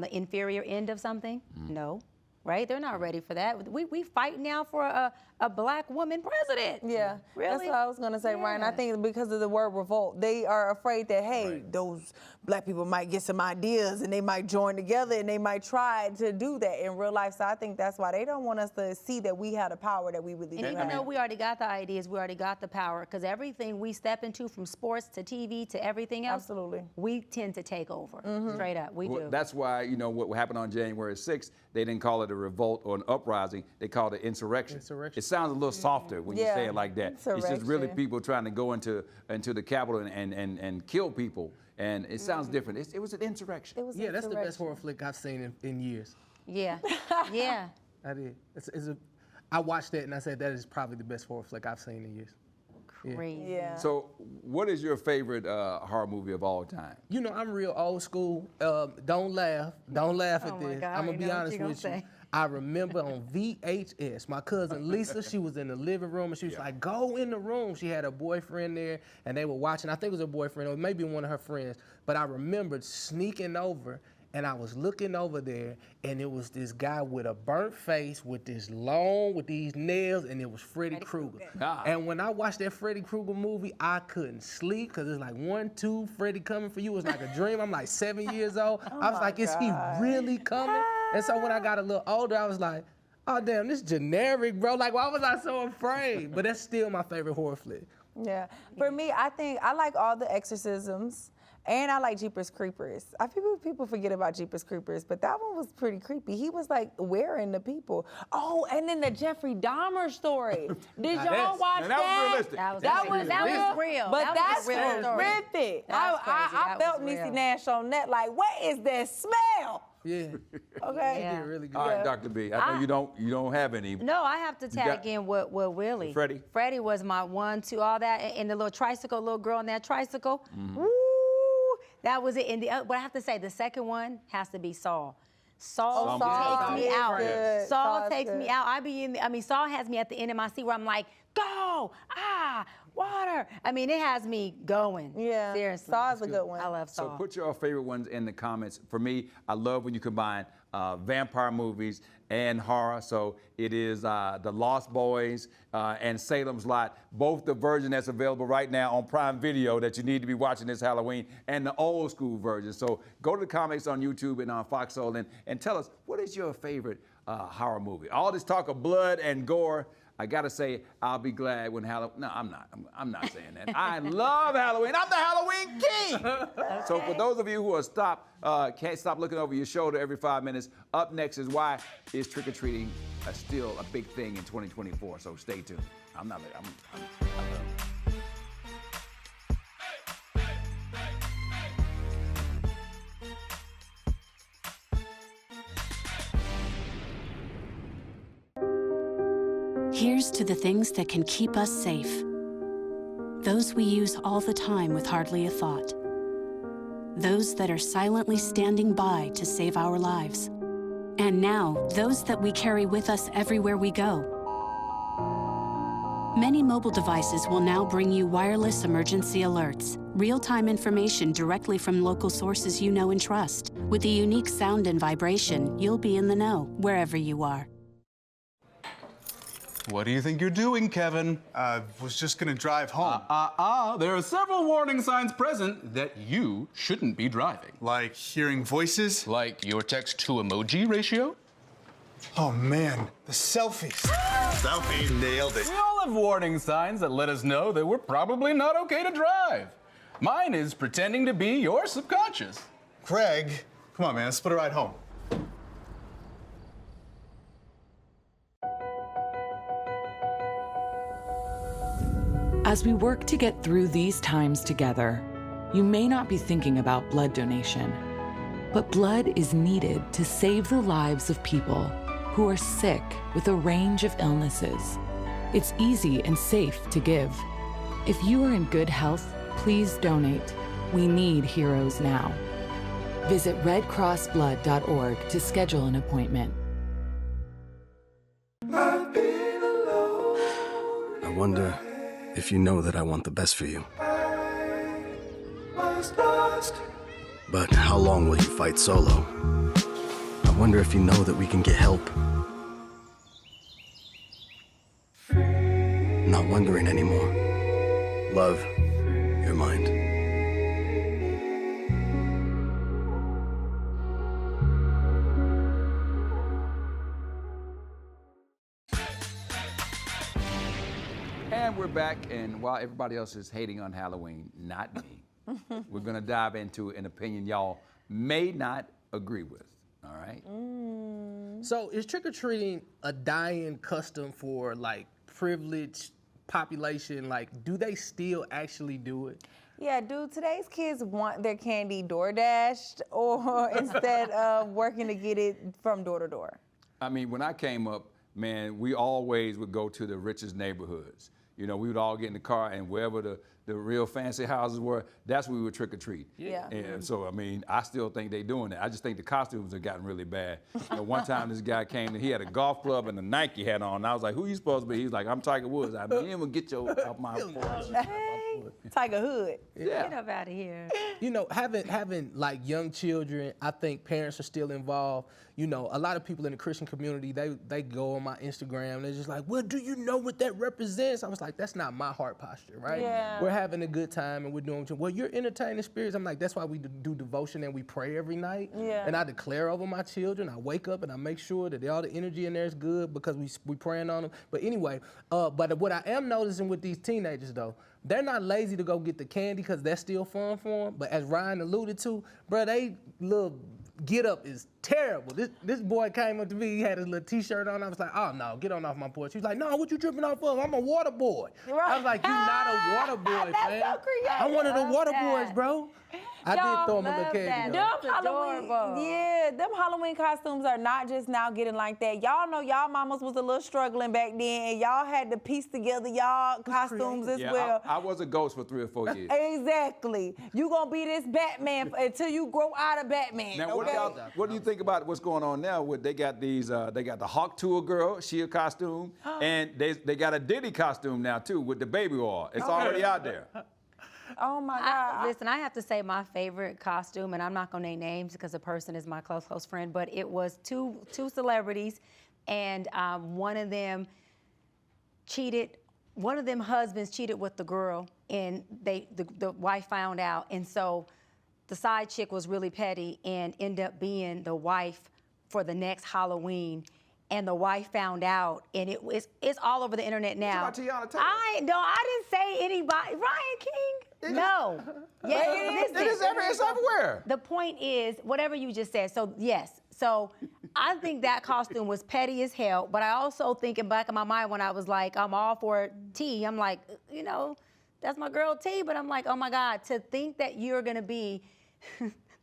the inferior end of something? No. Right? They're not ready for that. We fight now for a black woman president. Yeah, really? That's what I was gonna say, Ryan. I think because of the word revolt, they are afraid that those black people might get some ideas and they might join together and they might try to do that in real life. So I think that's why they don't want us to see that we have the power that we really do. And even though we already got the ideas, we already got the power, because everything we step into, from sports to TV to everything else, absolutely, we tend to take over. Straight up, we do. That's why what happened on January 6th, they didn't call it it a revolt or an uprising. They call it insurrection. It sounds a little softer when you say it like that. It's just really people trying to go into the Capitol and kill people. And it sounds different. It was an insurrection. Yeah, that's the best horror flick I've seen in years. Yeah, yeah. I did. I watched that and I said that is probably the best horror flick I've seen in years. Crazy. Yeah. So, what is your favorite horror movie of all time? You know, I'm real old school. Don't laugh at this. God, I'm gonna be honest with you. say. I remember on VHS, my cousin Lisa, she was in the living room and she was like, go in the room. She had a boyfriend there and they were watching. I think it was her boyfriend or maybe one of her friends. But I remembered sneaking over and I was looking over there and it was this guy with a burnt face with these nails, and it was Freddy Krueger. And when I watched that Freddy Krueger movie, I couldn't sleep because it's like 1, 2, Freddy coming for you. It was like a dream. I'm like 7 years old. I was like, is he really coming? And so when I got a little older, I was like, oh damn, this is generic, bro. Like, why was I so afraid? But that's still my favorite horror flick. Yeah. For me, I think I like all the exorcisms. And I like Jeepers Creepers. People forget about Jeepers Creepers, but that one was pretty creepy. He was like wearing the people. Oh, and then the Jeffrey Dahmer story. Did y'all watch that? That was realistic. That was real. But that's real story. horrific. That was crazy. I That felt was Niecy real. Nash on that. Like, what is that smell? Yeah. Okay. He did really good. All right, Dr. B, I know you don't have any. No, I have to tag in with Willie. Freddie? Freddie was my 1, 2, all that, and the little tricycle, little girl on that tricycle. Woo! That was it. And but I have to say, the second one has to be Saul. Saul takes me out. Good. Saul takes me out. Saul has me at the end of my seat where I'm like, go, water. I mean, it has me going. Yeah. Seriously. Saul's a good one. I love So Saul. put your favorite ones in the comments. For me, I love when you combine vampire movies and horror. So it is The Lost Boys and Salem's Lot, both the version that's available right now on Prime Video that you need to be watching this Halloween, and the old school version. So go to the comments on YouTube and on Foxhole and tell us, what is your favorite horror movie? All this talk of blood and gore, I gotta say, I'll be glad when Halloween. No, I'm not. I'm not saying that. I love Halloween. I'm the Halloween king. So for those of you who are can't stop looking over your shoulder every 5 minutes, up next is why is trick or treating still a big thing in 2024. So stay tuned. I'm not. Here's to the things that can keep us safe. Those we use all the time with hardly a thought. Those that are silently standing by to save our lives. And now, those that we carry with us everywhere we go. Many mobile devices will now bring you wireless emergency alerts, real-time information directly from local sources you know and trust. With the unique sound and vibration, you'll be in the know, wherever you are. What do you think you're doing, Kevin? Was just gonna drive home. There are several warning signs present that you shouldn't be driving. Like hearing voices? Like your text-to-emoji ratio? Oh man, the selfies. Selfie, nailed it. We all have warning signs that let us know that we're probably not okay to drive. Mine is pretending to be your subconscious. Craig, come on man, let's put a ride home. As we work to get through these times together, you may not be thinking about blood donation, but blood is needed to save the lives of people who are sick with a range of illnesses. It's easy and safe to give. If you are in good health, please donate. We need heroes now. Visit redcrossblood.org to schedule an appointment. I wonder if you know that I want the best for you. But how long will you fight solo? I wonder if you know that we can get help. Not wondering anymore. Love, your mind. And we're back, and while everybody else is hating on Halloween, not me, we're gonna dive into an opinion y'all may not agree with. All right. So is trick-or-treating a dying custom for like privileged population? Like, do they still actually do it? Yeah, dude, today's kids want their candy door dashed or instead of working to get it from door to door. I mean, when I came up, man, we always would go to the richest neighborhoods. You know, we would all get in the car, and wherever the real fancy houses were, that's where we would trick or treat. Yeah. And so, I mean, I still think they're doing that. I just think the costumes have gotten really bad. You know, one time this guy came and he had a golf club and a Nike hat on. And I was like, who you supposed to be? He's like, I'm Tiger Woods. I mean, him will get your off my porch. Hey, Tiger Hood. Yeah. Get up out of here. You know, having like young children, I think parents are still involved. You know, a lot of people in the Christian community, they go on my Instagram and they're just like, well, do you know what that represents? I was like, that's not my heart posture, right? Yeah. We're having a good time and we're doing, well, you're entertaining spirits. I'm like, that's why we do devotion and we pray every night. Yeah. And I declare over my children. I wake up and I make sure that all the energy in there is good because we praying on them. But anyway, but what I am noticing with these teenagers though, they're not lazy to go get the candy because that's still fun for them. But as Ryan alluded to, bro, they little get up is terrible. This boy came up to me, he had his little t-shirt on. I was like, oh no, get on off my porch. He was like, no, what you tripping off of? I'm a water boy. Right. I was like, you not a water boy, That's man. so creative. I'm one of the water that. boys, bro. I did throw him a little candy. Them though. Halloween, them Halloween costumes are not just now getting like that. Y'all know y'all mamas was a little struggling back then, and y'all had to piece together y'all costumes as well. I was a ghost for 3 or 4 years. Exactly. You gonna be this Batman until you grow out of Batman. Now, okay? what do you think about what's going on now? With they got these, they got the Hawk Tour girl, she a costume, and they got a Diddy costume now too with the baby oil. It's already out there. Oh my God. Listen, I have to say my favorite costume, and I'm not gonna name names because the person is my close friend, but it was two celebrities, and one of them cheated. One of them husbands cheated with the girl, and the wife found out, and so the side chick was really petty and ended up being the wife for the next Halloween. And the wife found out, and it's all over the internet now. What about Tiana Taylor? I didn't say anybody. Ryan King. No. Yeah, It's everywhere. The point is, whatever you just said. So yes. So I think that costume was petty as hell. But I also think in back of my mind when I was like, I'm all for T. I'm like, you know, that's my girl T. But I'm like, oh my God, to think that you're gonna be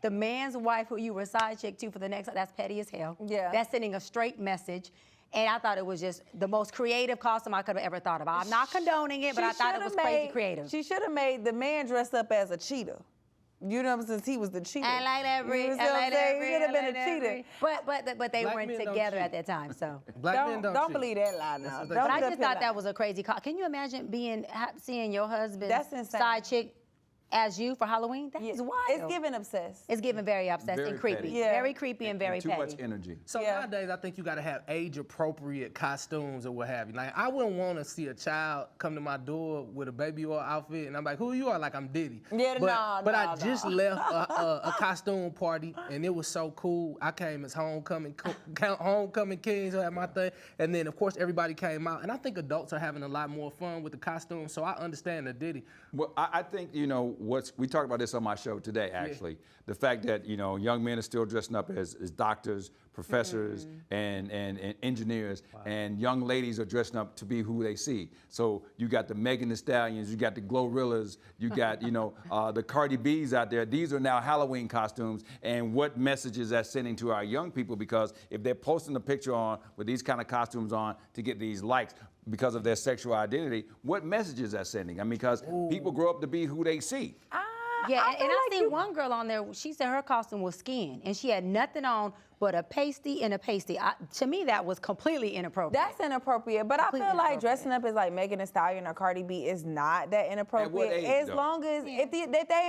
the man's wife who you were side chick to for the next, that's petty as hell. Yeah. That's sending a straight message. And I thought it was just the most creative costume I could have ever thought about. I'm not condoning it, but I thought it was crazy creative. She should have made the man dress up as a cheetah. You know, since he was the cheater. I like that, You Rick. know what I I'm like saying? that, He should have Rick. been a cheater. But they Black weren't men don't together cheat. at that time, so. Black men Don't cheat. believe that lie now. That's what they But say. I just thought that was a crazy Can you imagine seeing your husband's That's insane. side chick as you for Halloween? That is wild. It's giving obsessed. It's giving very obsessed Very and creepy. petty. Yeah. Very creepy and very Too petty. much energy. So Yeah. nowadays, I think you gotta have age-appropriate costumes or what have you. Like, I wouldn't want to see a child come to my door with a baby oil outfit, and I'm like, "Who you are?" Like I'm Diddy. Yeah, but nah, I just left a costume party, and it was so cool. I came as homecoming king, so I had my thing, and then of course everybody came out, and I think adults are having a lot more fun with the costumes. So I understand the Diddy. Well, I think, you know, we talked about this on my show today, actually. The fact that, you know, young men are still dressing up as doctors, professors, and engineers, and young ladies are dressing up to be who they see. So you got the Megan Thee Stallions, you got the Glorillas, you got, you know, the Cardi B's out there. These are now Halloween costumes, and what messages that's sending to our young people, because if they're posting a picture on with these kind of costumes on to get these likes, because of their sexual identity, what messages that sending? I mean, because people grow up to be who they see. Yeah, and I seen one girl on there, she said her costume was skin, and she had nothing on but a pasty and a pasty. To me, that was completely inappropriate. That's inappropriate, but Completely I feel like inappropriate. dressing up as like Megan Thee Stallion or Cardi B is not that inappropriate. At what age, as though? long as if they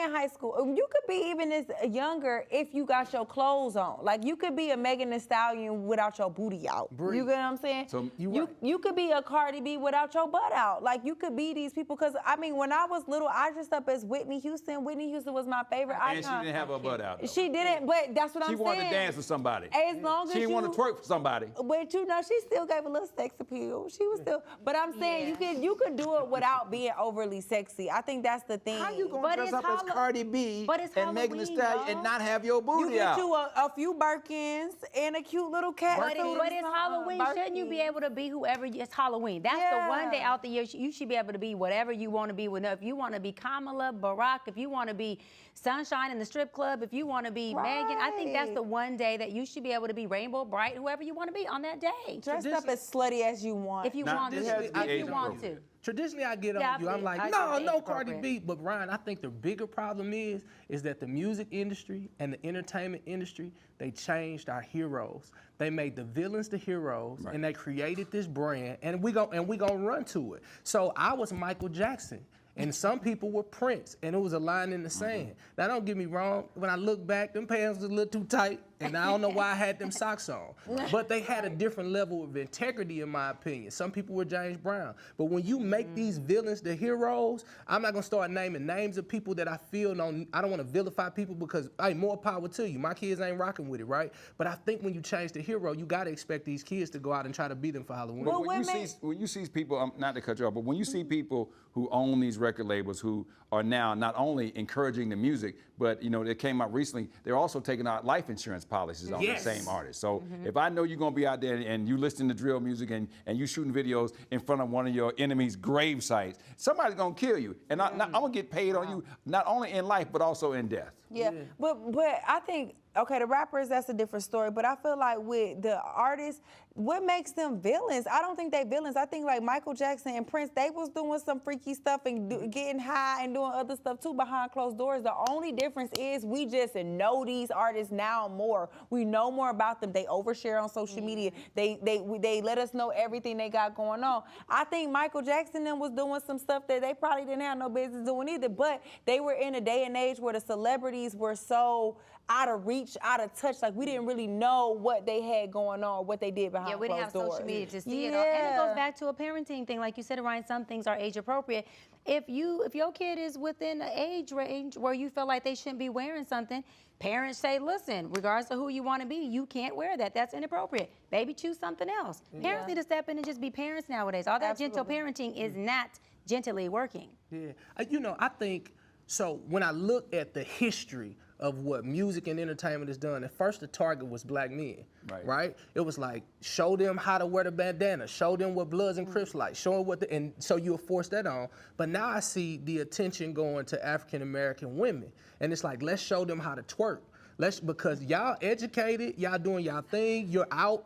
in high school, you could be even as younger if you got your clothes on. Like you could be a Megan Thee Stallion without your booty out. You get what I'm saying? So you could be a Cardi B without your butt out. Like you could be these people, because I mean when I was little, I dressed up as Whitney Houston. Whitney Whitney Houston was my favorite And icon. she didn't have her butt out, though. She didn't, but that's what I'm She saying. wanted to dance with somebody. As long as She didn't want to twerk for somebody. But you know, she still gave a little sex appeal. She was still, but I'm saying you could do it without being overly sexy. I think that's the thing. How you gonna dress up as Cardi B and Megan Thee Stallion and not have your booty You out? get you a few Birkins and a cute little cat. But it's Halloween. Shouldn't you be able to be whoever? It's Halloween. That's the one day out the year you should be able to be whatever you want to be. If you want to be Kamala, Barack, if you want to be Sunshine in the strip club, if you want to be Megan, I think that's the one day that you should be able to be Rainbow Bright, whoever you want to be on that day. Dress up as slutty as you want. If you want to. If you want to. Traditionally, I get on you. I'm like, no Cardi B. But Ryan, I think the bigger problem is that the music industry and the entertainment industry, they changed our heroes. They made the villains the heroes, and they created this brand, and we gonna run to it. So I was Michael Jackson. And some people were Prince, and it was a line in the sand. Now, don't get me wrong. When I look back, them pants was a little too tight, and I don't know why I had them socks on. But they had a different level of integrity, in my opinion. Some people were James Brown. But when you make these villains the heroes, I'm not gonna start naming names of people that I feel I don't want to vilify people because, hey, more power to you. My kids ain't rocking with it, right? But I think when you change the hero, you gotta expect these kids to go out and try to beat them for Halloween. But when you see people, not to cut you off, but when you see people who own these record labels who are now not only encouraging the music, but they came out recently, they're also taking out life insurance policies on the same artist. So if I know you're gonna be out there and you listening to drill music and you shooting videos in front of one of your enemies' grave sites, somebody's gonna kill you. And I'm gonna get paid on you, not only in life, but also in death. Yeah, but I think, okay, the rappers, that's a different story, but I feel like with the artists, what makes them villains? I don't think they villains. I think like Michael Jackson and Prince, they was doing some freaky stuff and getting high and doing other stuff too behind closed doors. The only difference is we just know these artists now more. We know more about them. They overshare on social media. They let us know everything they got going on. I think Michael Jackson then was doing some stuff that they probably didn't have no business doing either, but they were in a day and age where the celebrities were so out of reach, out of touch. Like we didn't really know what they had going on, what they did behind closed doors. Yeah, we didn't have social media to see it all. And it goes back to a parenting thing. Like you said, Ryan, some things are age appropriate. If your kid is within an age range where you feel like they shouldn't be wearing something, parents say, listen, regardless of who you want to be, you can't wear that. That's inappropriate. Baby, choose something else. Parents need to step in and just be parents nowadays. All that gentle parenting is not gently working. Yeah, I think, so when I look at the history of what music and entertainment has done, at first the target was black men, right? It was like, show them how to wear the bandana, show them what Bloods and Crips like, show them and so you'll force that on. But now I see the attention going to African American women, and it's like, let's show them how to twerk. Because y'all educated, y'all doing y'all thing, you're out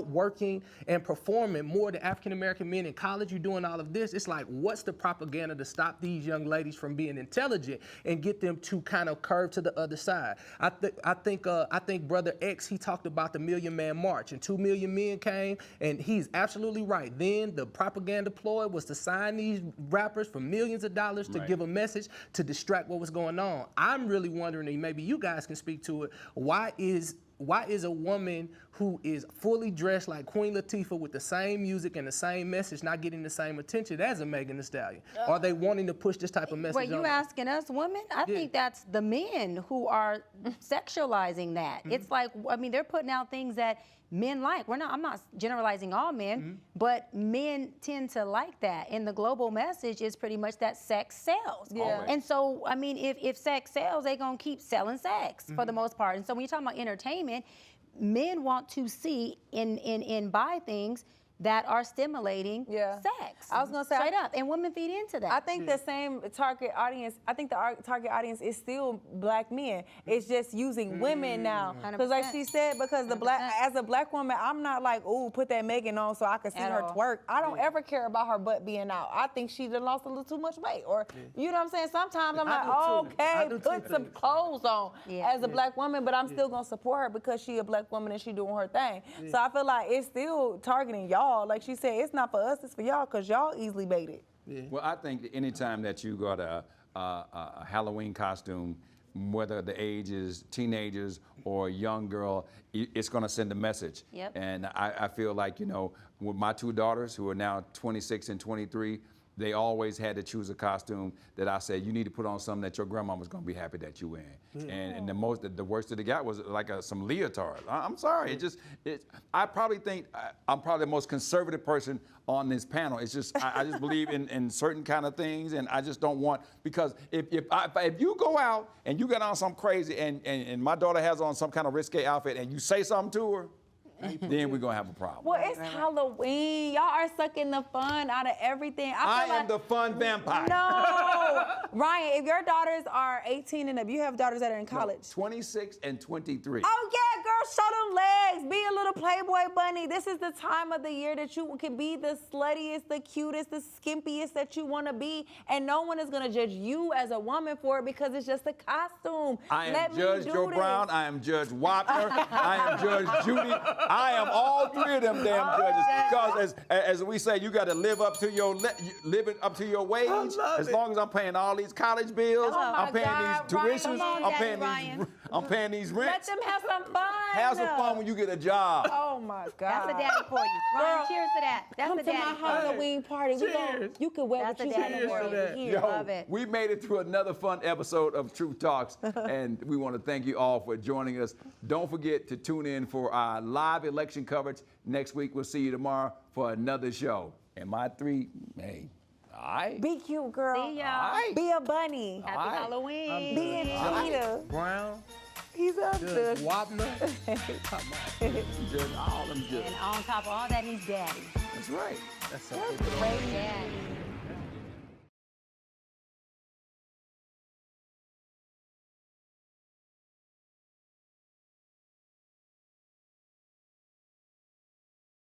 working and performing more than African American men in college. You're doing all of this. It's like, what's the propaganda to stop these young ladies from being intelligent and get them to kind of curve to the other side? I think Brother X, he talked about the Million Man March, and 2 million men came, and he's absolutely right. Then the propaganda ploy was to sign these rappers for millions of dollars to give a message to distract what was going on. I'm really wondering, and maybe you guys can speak to it, why is a woman who is fully dressed like Queen Latifah with the same music and the same message not getting the same attention as a Megan Thee Stallion? Are they wanting to push this type of message on? Well, you asking us women? I think that's the men who are sexualizing that. It's like, they're putting out things that men like. I'm not generalizing all men, but men tend to like that. And the global message is pretty much that sex sells. Yeah. And so, if sex sells, they're going to keep selling sex for the most part. And so when you're talking about entertainment, men want to see and buy things that are stimulating sex. I was gonna say, straight up, and women feed into that. I think the same target audience. I think the target audience is still black men. It's just using women now, because like she said, because as a black woman, I'm not like, ooh, put that Megan on so I can see her twerk. I don't ever care about her butt being out. I think she done lost a little too much weight, or you know what I'm saying. Sometimes I'm like, okay, put some clothes on as a black woman, but I'm still gonna support her because she a black woman and she doing her thing. So I feel like it's still targeting y'all. Like she said, it's not for us, it's for y'all, because y'all easily baited. Yeah. Well, I think that anytime that you got a Halloween costume, whether the age is teenagers or a young girl, it's going to send a message. Yep. And I feel like, with my 2 daughters who are now 26 and 23, they always had to choose a costume that I said, you need to put on something that your grandmama's gonna be happy that you in. And the worst that they got was like some leotard. I'm sorry, I probably think I'm probably the most conservative person on this panel. It's just, I just believe in certain kind of things, and I just don't want, because if you go out and you get on something crazy and my daughter has on some kind of risque outfit and you say something to her, then we're gonna have a problem. Well, it's Halloween. Y'all are sucking the fun out of everything. I am the fun vampire. No. Ryan, if your daughters are 18 and up, you have daughters that are in college. 26 and 23. Oh, yeah, girl, show them legs. Be a little Playboy bunny. This is the time of the year that you can be the sluttiest, the cutest, the skimpiest that you want to be, and no one is going to judge you as a woman for it because it's just a costume. I am Judge Joe Brown. I am Judge Wapner. I am Judge Judy. I am all three of them damn judges. Because as we say, you got to live up to your wage. As long as I'm paying all these college bills, I'm paying these tuitions, I'm paying these rents. Let them have some fun. Have some fun when you get a job. Oh my God. That's a daddy for you. Ryan, cheers to that. That's Come a to my daddy for you. Halloween party. You can wear That's what a you daddy want for to wear here. Yo, Love it. we made it through another fun episode of Truth Talks, and we want to thank you all for joining us. Don't forget to tune in for our live election coverage next week. We'll see you tomorrow for another show. And my three, hey, all right. Be cute, girl. See y'all. Be a bunny. Happy Halloween. Be a cheetah. Brown. He's up there. Wapner. Just all them judges. And on top of all that, he's daddy. That's right. That's Great daddy.